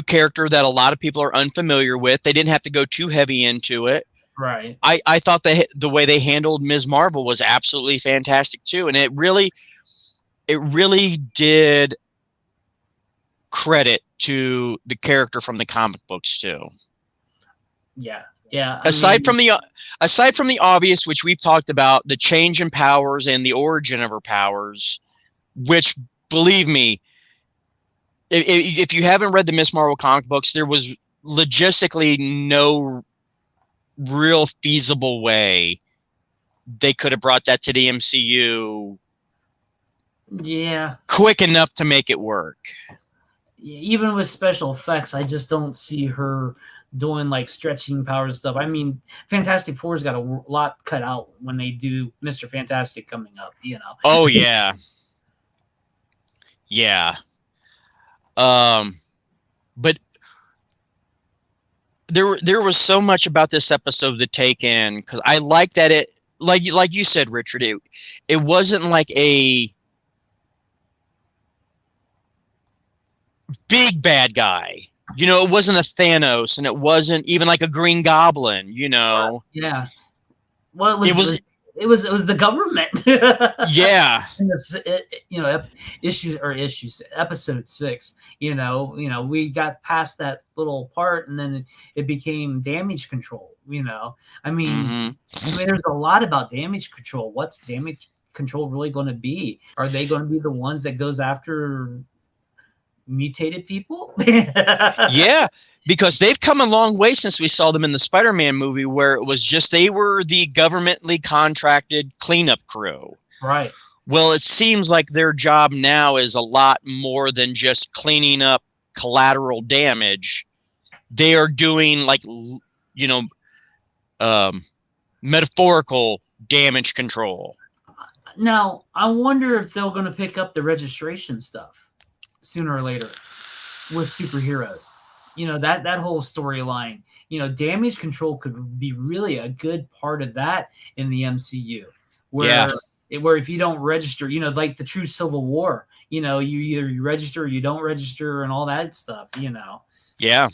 character that a lot of people are unfamiliar with. They didn't have to go too heavy into it. Right. I thought the way they handled Ms. Marvel was absolutely fantastic too. And it really did credit to the character from the comic books too. Yeah. Yeah. Aside from the obvious, which we've talked about, the change in powers and the origin of her powers, which, believe me, if you haven't read the Ms. Marvel comic books, there was logistically no real feasible way they could have brought that to the MCU. Yeah. Quick enough to make it work. Even with special effects, I just don't see her doing like stretching powers and stuff. I mean, Fantastic Four's got a lot cut out when they do Mr. Fantastic coming up, Oh yeah. Yeah. But there was so much about this episode to take in, because I like that it, like you said, Richard, it wasn't like a big bad guy. It wasn't a Thanos, and it wasn't even like a Green Goblin, Yeah. Well, it was the government. Yeah. And episode 6, we got past that little part, and then it became damage control. I mean, there's a lot about damage control. What's damage control really going to be? Are they going to be the ones that goes after mutated people? Yeah, because they've come a long way since we saw them in the Spider-Man movie, where it was just they were the governmentally contracted cleanup crew. Right. Well, it seems like their job now is a lot more than just cleaning up collateral damage. They are doing metaphorical damage control. Now, I wonder if they're going to pick up the registration stuff. sooner or later with superheroes. You know, that whole storyline. You know, damage control could be really a good part of that in the MCU, where where if you don't register, you know, like the true Civil War, you know, you register or you don't register and all that stuff, you know. Yeah.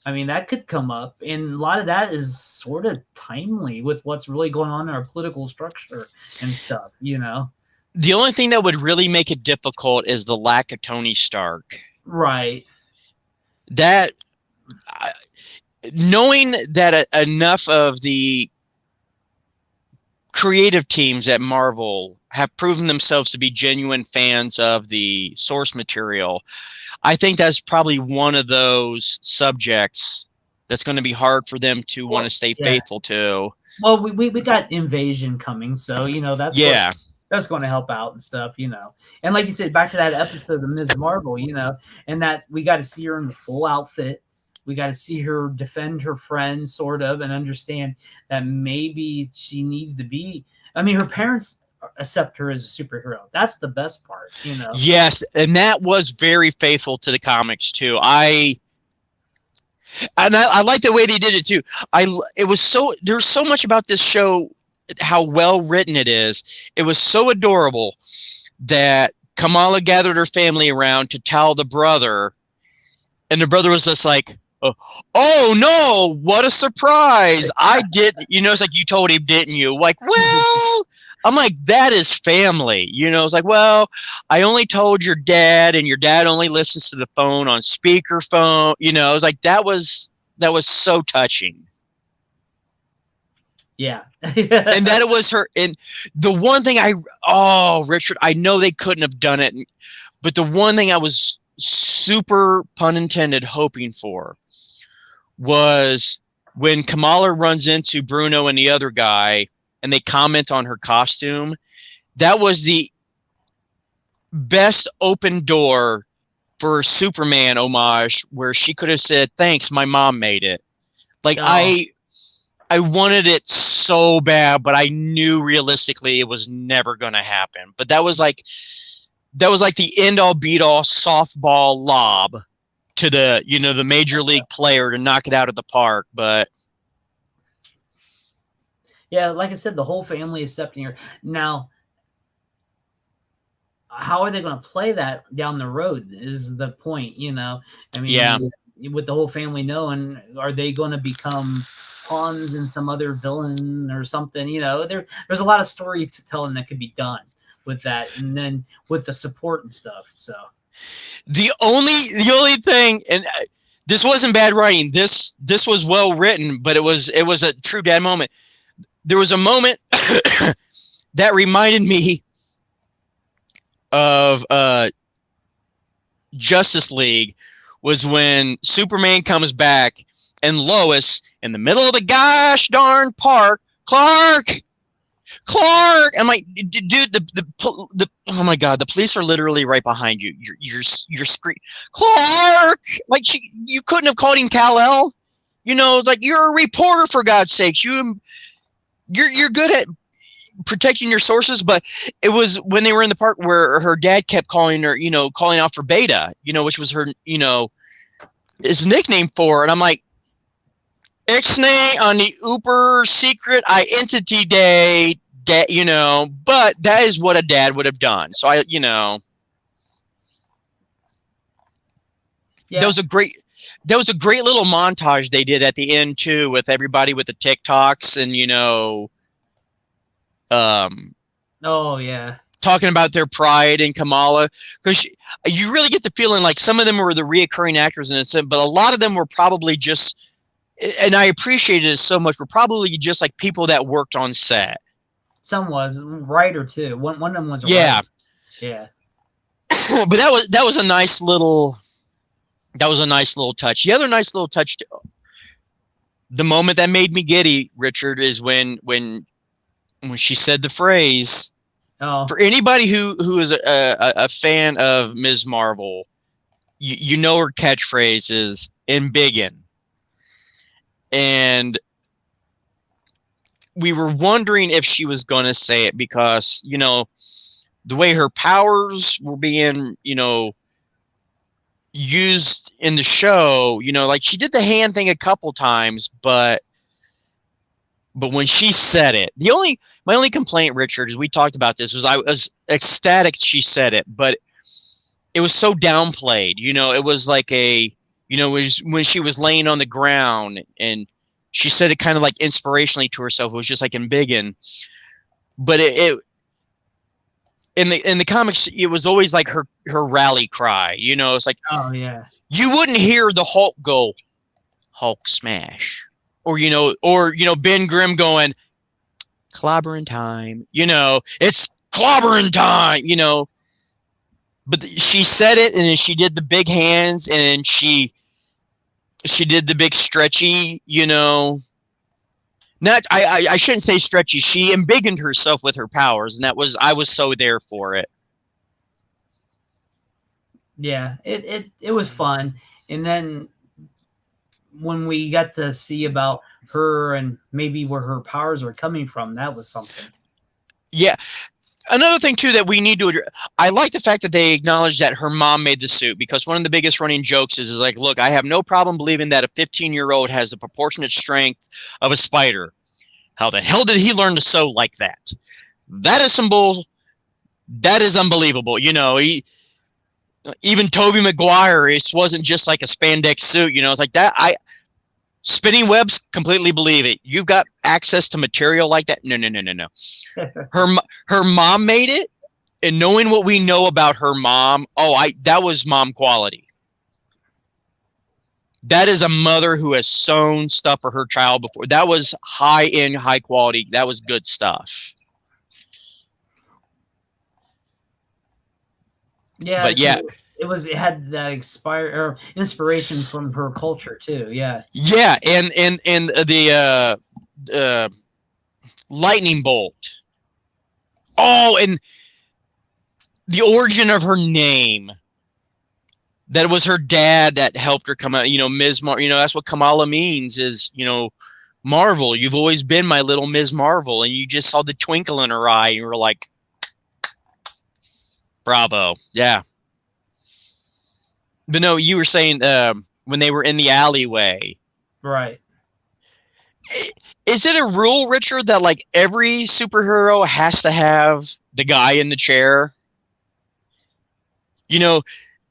I mean, that could come up, and a lot of that is sort of timely with what's really going on in our political structure and stuff, you know. The only thing that would really make it difficult is the lack of Tony Stark. Right. That, knowing that enough of the creative teams at Marvel have proven themselves to be genuine fans of the source material, I think that's probably one of those subjects that's going to be hard for them to want to stay faithful to. Well, we got Invasion coming, so, you know, that's that's going to help out and stuff, you know. And like you said, back to that episode of Ms. Marvel, you know, and that we got to see her in the full outfit. We got to see her defend her friends, sort of, and understand that maybe she needs to be. I mean, her parents accept her as a superhero. That's the best part, you know. Yes, and that was very faithful to the comics too. I like the way they did it too. There's so much about this show, how well written it is. It was so adorable that Kamala gathered her family around to tell the brother, and the brother was just like, "Oh no, what a surprise. I did," you know, it's like, "You told him, didn't you?" Like, well, I'm like, that is family. You know, it's like, well, I only told your dad, and your dad only listens to the phone on speakerphone. You know, it's like, that was so touching. Yeah. And that it was her. And the one thing Richard, I know they couldn't have done it, but the one thing I was super, pun intended, hoping for was when Kamala runs into Bruno and the other guy and they comment on her costume. That was the best open door for Superman homage, where she could have said, "Thanks, my mom made it." Like, I wanted it so bad, but I knew realistically it was never going to happen. But that was like the end all beat all softball lob to the, you know, the major league player to knock it out of the park. But yeah, like I said, the whole family is accepting her. Now, how are they going to play that down the road is the point, you know? I mean, with the whole family knowing, are they going to become pawns in some other villain or something? You know, there's a lot of storytelling that could be done with that, and then with the support and stuff. So the only thing, and this wasn't bad writing. This was well written, but it was a true dad moment. There was a moment that reminded me of Justice League, was when Superman comes back and Lois, in the middle of the gosh darn park, Clark. I'm like, dude, the oh my God, the police are literally right behind you. You're screaming, Clark! Like, you couldn't have called him Kal-El. You know, it's like, you're a reporter, for God's sakes. You're good at protecting your sources. But it was when they were in the park where her dad kept calling her, you know, calling out for Beta, you know, which was her, you know, his nickname for her. And I'm like, Ixnay on the Uber secret identity day, you know, but that is what a dad would have done. So that was a great little montage they did at the end too, with everybody with the TikToks and, you know, oh yeah, talking about their pride in Kamala, because you really get the feeling like some of them were the reoccurring actors in it, but a lot of them were probably just, and I appreciated it so much, were probably just like people that worked on set. Some was writer too. One of them was a writer. Yeah. But that was a nice little touch. The other nice little touch, the moment that made me giddy, Richard, is when she said the phrase. Oh. For anybody who is a fan of Ms. Marvel, you know her catchphrase is "Embiggen." And we were wondering if she was going to say it, because, you know, the way her powers were being, you know, used in the show. You know, like she did the hand thing a couple times, but when she said it, my only complaint, Richard, as we talked about this, was I was ecstatic she said it, but it was so downplayed. You know, it was like it was when she was laying on the ground and she said it kind of like inspirationally to herself. It was just like embiggen, but it in the comics, it was always like her rally cry. You know, it's like, oh yeah, you wouldn't hear the Hulk go, Hulk smash, or Ben Grimm going, clobbering time. You know, it's clobbering time. You know, but she said it, and then she did the big hands, and she did the big stretchy. You know, not I shouldn't say stretchy. She embiggened herself with her powers, and I was so there for it. Yeah, it was fun. And then when we got to see about her and maybe where her powers were coming from, that was something. Yeah. Another thing too that we need to address, I like the fact that they acknowledge that her mom made the suit, because one of the biggest running jokes is like, look, I have no problem believing that a 15-year-old has the proportionate strength of a spider. How the hell did he learn to sew like that? That is some bull. That is unbelievable. You know, even Tobey Maguire, it wasn't just like a spandex suit. You know, it's like that. Spinning webs, completely believe it. You've got access to material like that. No. Her mom made it, and knowing what we know about her mom, that was mom quality. That is a mother who has sewn stuff for her child before. That was high-end, high quality. That was good stuff. Yeah, but yeah, it had that inspiration from her culture too. Yeah. Yeah, and the lightning bolt. Oh, and the origin of her name. That was her dad that helped her come out. You know, Ms. You know, that's what Kamala means is, you know, Marvel. You've always been my little Ms. Marvel, and you just saw the twinkle in her eye, and you were like, bravo. Yeah. But no, you were saying when they were in the alleyway. Right. Is it a rule, Richard, that like every superhero has to have the guy in the chair? You know,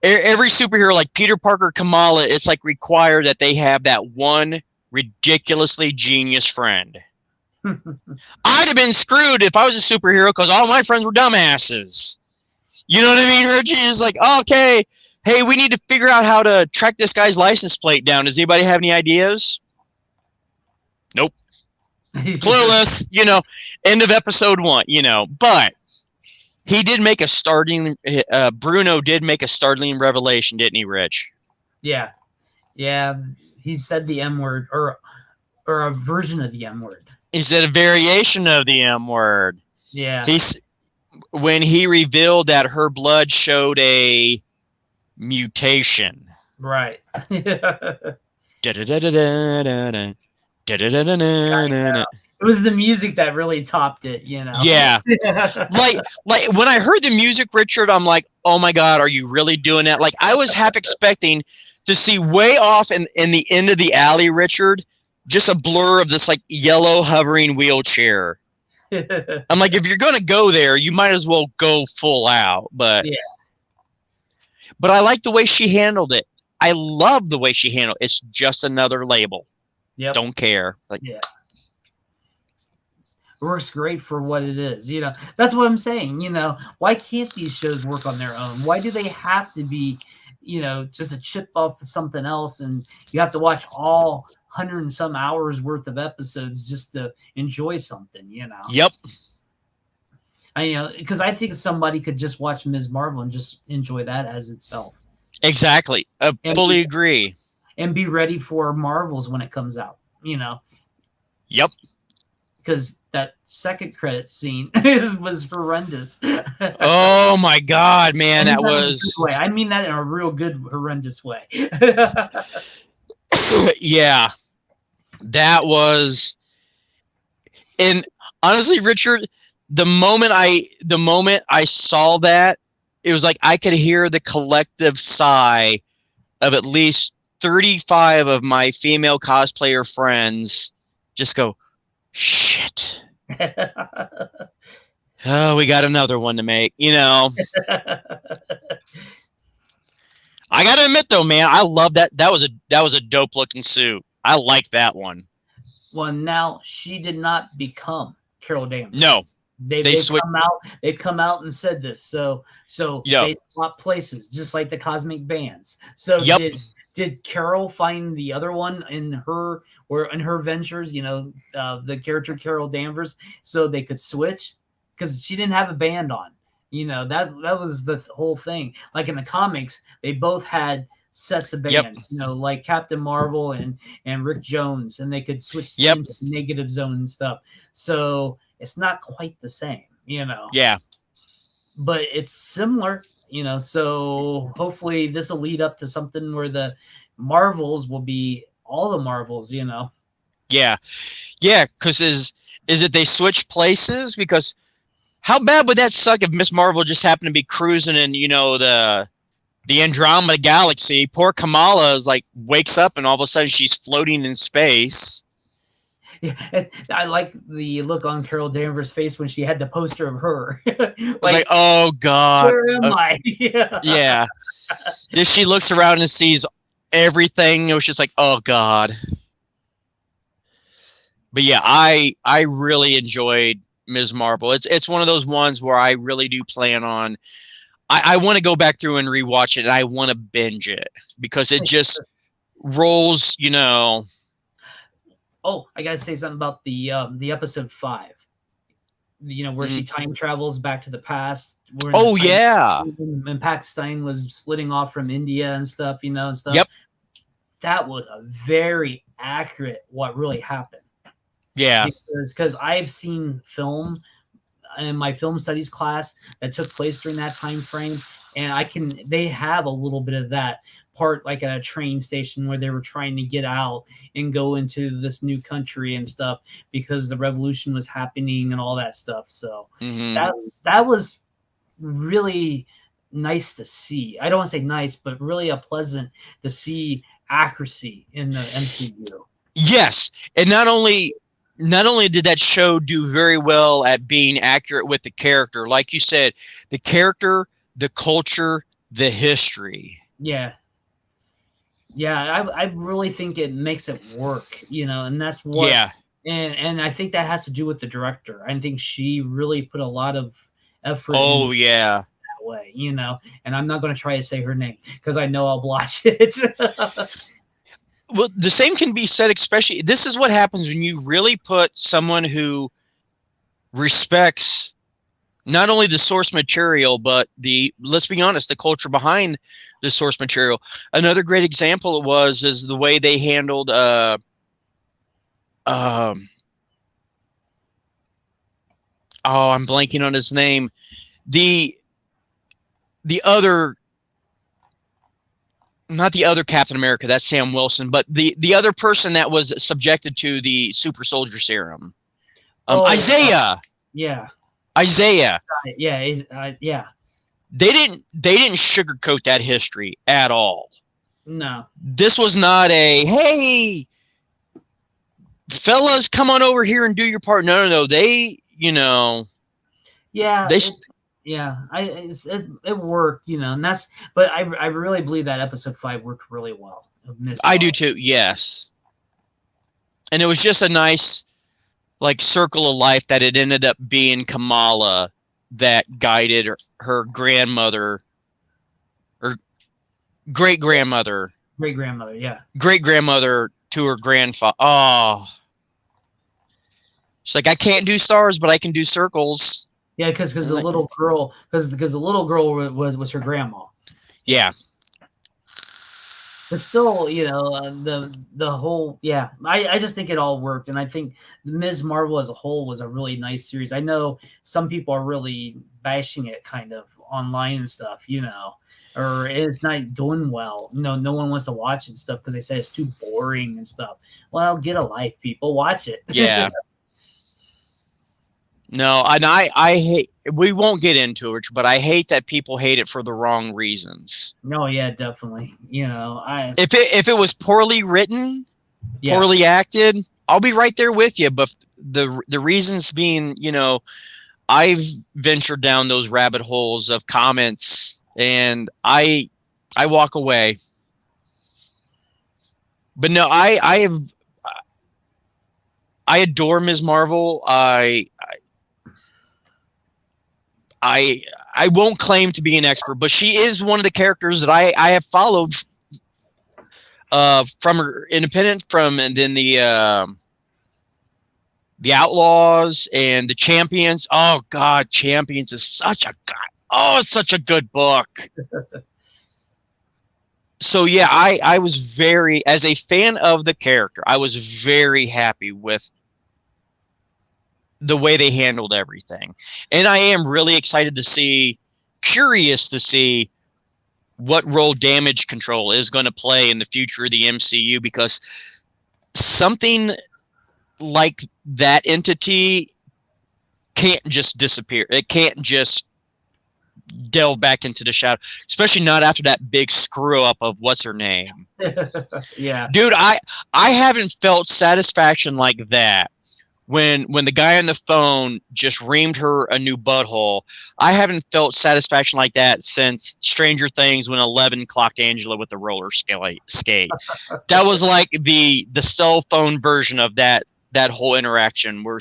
every superhero like Peter Parker, Kamala, it's like required that they have that one ridiculously genius friend. I'd have been screwed if I was a superhero because all my friends were dumbasses. You know what I mean, Richie? It's like, okay, hey, we need to figure out how to track this guy's license plate down. Does anybody have any ideas? Nope. Clueless, you know, end of episode 1, you know, but he did make a Bruno did make a startling revelation, didn't he, Rich? Yeah. Yeah. He said the M word or a version of the M word. He said a variation of the M word. Yeah. When he revealed that her blood showed a mutation. Right. It was the music that really topped it, you know. Yeah. like when I heard the music, Richard, I'm like, oh my God, are you really doing that? Like I was half expecting to see way off in the end of the alley, Richard, just a blur of this like yellow hovering wheelchair. I'm like, if you're gonna go there, you might as well go full out. But yeah. But I like the way she handled it. I love the way she handled it. It's just another label. Yep. Don't care. Like, yeah. It works great for what it is. You know, that's what I'm saying. You know, why can't these shows work on their own? Why do they have to be, you know, just a chip off of something else, and you have to watch all 100 and some hours worth of episodes just to enjoy something, you know? Yep. Because I think somebody could just watch Ms. Marvel and just enjoy that as itself. Exactly. Fully agree. And be ready for Marvels when it comes out, you know? Yep. Because that second credit scene was horrendous. Oh my God, man. That was... I mean that in a real good, horrendous way. Yeah. That was... And honestly, Richard, the moment I saw that, it was like I could hear the collective sigh of at least 35 of my female cosplayer friends just go, shit. Oh, we got another one to make, you know. I gotta admit though, man, I love that. That was a dope looking suit. I like that one. Well, now she did not become Carol Danvers. No, they've come out and said this. So they swap places, just like the Cosmic Bands. So did Carol find the other one in her ventures? You know, the character Carol Danvers, so they could switch because she didn't have a band on. You know, that was the whole thing. Like in the comics, they both had sets of bands, you know, like Captain Marvel and Rick Jones, and they could switch into the Negative Zone and stuff. So it's not quite the same, you know. Yeah. But it's similar, you know, so hopefully this will lead up to something where the Marvels will be all the Marvels, you know. Yeah. Yeah, because is it they switch places? Because how bad would that suck if Miss Marvel just happened to be cruising in, you know, the Andromeda Galaxy? Poor Kamala is like wakes up and all of a sudden she's floating in space. Yeah, I like the look on Carol Danvers' face when she had the poster of her. like, oh God, where am I? Yeah. Then she looks around and sees everything. It was just like, oh God. But yeah, I really enjoyed Ms. Marvel. It's one of those ones where I really do plan on. I want to go back through and rewatch it, and I want to binge it because it just rolls, you know. Oh, I gotta say something about the episode 5. You know, where she time travels back to the past. Oh yeah. And Pakistan was splitting off from India and stuff, you know, and stuff. Yep. That was a very accurate what really happened. Yeah. Because I've seen film in my film studies class that took place during that time frame, and they have a little bit of that part, like at a train station where they were trying to get out and go into this new country and stuff because the revolution was happening and all that stuff. So that was really nice to see. I don't want to say nice, but really a pleasant to see accuracy in the MCU. Yes, and not only did that show do very well at being accurate with the character, like you said, the character, the culture, the history. Yeah. Yeah, I really think it makes it work, you know, and that's what. Yeah. And I think that has to do with the director. I think she really put a lot of effort. Oh, yeah. That way, you know, and I'm not going to try to say her name because I know I'll blotch it. Well, the same can be said, especially, this is what happens when you really put someone who respects not only the source material, but let's be honest, the culture behind the source material. Another great example is the way they handled, I'm blanking on his name. The other, not the other Captain America, that's Sam Wilson, but the other person that was subjected to the super soldier serum. Isaiah. Yeah. Isaiah. Yeah. Yeah. They didn't sugarcoat that history at all. No. This was not a, hey, fellas, come on over here and do your part. No. They, you know. Yeah. It worked, you know, and but I really believe that episode 5 worked really well. I do too. Yes. And it was just a nice, like, circle of life that it ended up being Kamala that guided her grandmother or great-grandmother. Great-grandmother, yeah. Great-grandmother to her grandfather. Oh. She's like, I can't do stars, but I can do circles. Yeah, because the little girl, was her grandma. Yeah. But still, you know, the whole, yeah, I just think it all worked, and I think Ms. Marvel as a whole was a really nice series. I know some people are really bashing it kind of online and stuff, you know, or it's not doing well. You know, no one wants to watch it and stuff because they say it's too boring and stuff. Well, get a life, people. Watch it. Yeah. No, and I hate. We won't get into it, but I hate that people hate it for the wrong reasons. No, yeah, definitely. You know, If it was poorly written, poorly acted, I'll be right there with you. But the reasons being, you know, I've ventured down those rabbit holes of comments, and I walk away. But no, I adore Ms. Marvel. I won't claim to be an expert, but she is one of the characters that I have followed from her Independent, and then the Outlaws and the Champions. Oh God, Champions is such a good book. So yeah, I was very, as a fan of the character, I was very happy with the way they handled everything. And I am really curious to see what role damage control is going to play in the future of the MCU, because something like that entity can't just disappear. It can't just delve back into the shadow, especially not after that big screw up of what's her name. Yeah. Dude, I haven't felt satisfaction like that. When the guy on the phone just reamed her a new butthole, I haven't felt satisfaction like that since Stranger Things, when 11 clocked Angela with the roller skate. That was like the cell phone version of that whole interaction, where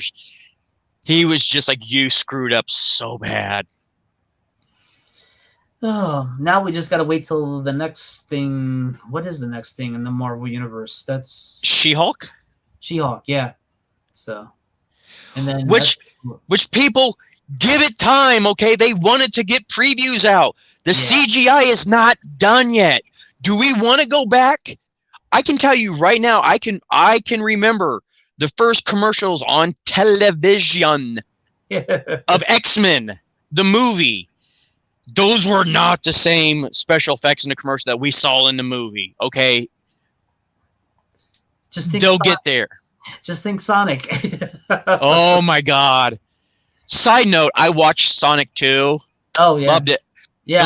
he was just like, you screwed up so bad. Oh, now we just got to wait till the next thing. What is the next thing in the Marvel Universe? That's She-Hulk? She-Hulk, yeah. So... And then which people give it time, okay? They wanted to get previews out. The CGI is not done yet. Do we want to go back? I can tell you right now, I can remember the first commercials on television of X-Men, the movie. Those were not the same special effects in the commercial that we saw in the movie, okay? They'll get there. Just think Sonic. Oh my God. Side note, I watched Sonic 2. Oh yeah. Loved it. Yeah.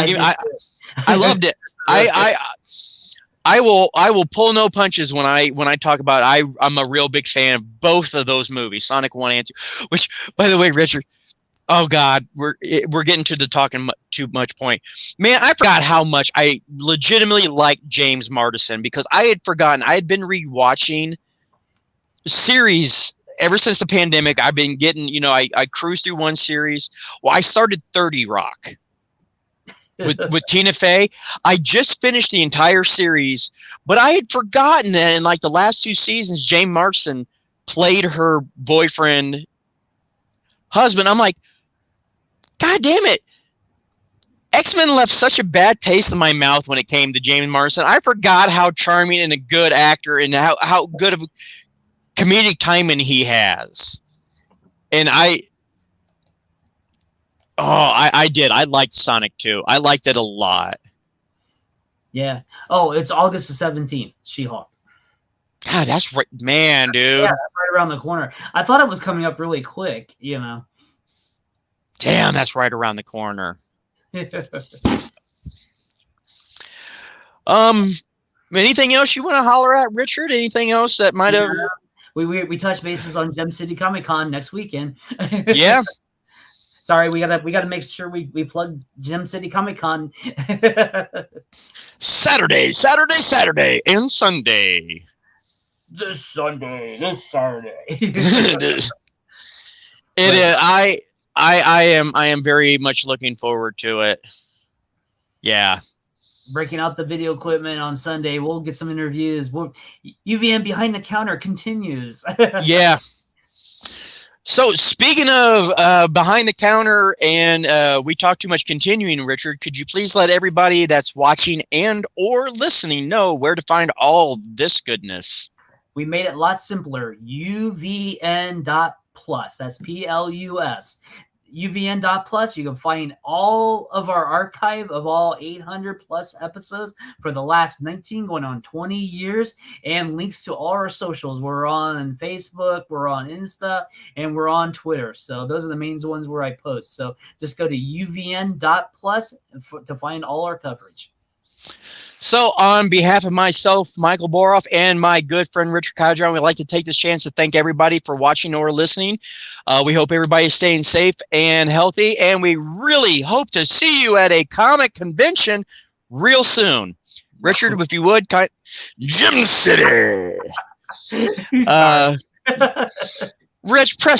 I loved it. I will pull no punches when I talk about it. I'm a real big fan of both of those movies, Sonic 1 and 2, which, by the way, Richard, oh God, we're getting to the talking too much point. Man, I forgot how much I legitimately like James Marsden, because I had forgotten. I had been rewatching series ever since the pandemic. I've been getting, you know, I cruised through one series. Well, I started 30 Rock with Tina Fey. I just finished the entire series, but I had forgotten that in like the last 2 seasons, James Marsden played her boyfriend husband. I'm like, God damn it. X-Men left such a bad taste in my mouth when it came to James Marsden. I forgot how charming and a good actor, and how good of comedic timing he has. And I did. I liked Sonic 2. I liked it a lot. Yeah. Oh, it's August the 17th, She-Hulk. God, that's right, man, dude. Yeah, that's right around the corner. I thought it was coming up really quick, you know. Damn, that's right around the corner. Anything else you want to holler at, Richard? Anything else that might have... We touch bases on Gem City Comic Con next weekend. Yeah. Sorry, we gotta make sure we plug Gem City Comic Con. Saturday, and Sunday. This Saturday. I am very much looking forward to it. Yeah. Breaking out the video equipment on Sunday. We'll get some interviews. UVN Behind the Counter continues. Yeah. So speaking of behind the counter and we talk too much continuing, Richard, could you please let everybody that's watching and or listening know where to find all this goodness? We made it a lot simpler. UVN.plus. That's PLUS. UVN.plus. You can find all of our archive of all 800 plus episodes for the last 19 going on 20 years, and links to all our socials. We're on Facebook, we're on Insta, and we're on Twitter. So those are the main ones where I post. So just go to UVN.plus to find all our coverage. So on behalf of myself, Michael Boroff, and my good friend Richard Cadron, we'd like to take this chance to thank everybody for watching or listening. We hope everybody is staying safe and healthy, and we really hope to see you at a comic convention real soon. Richard, if you would, Gym City. Rich, press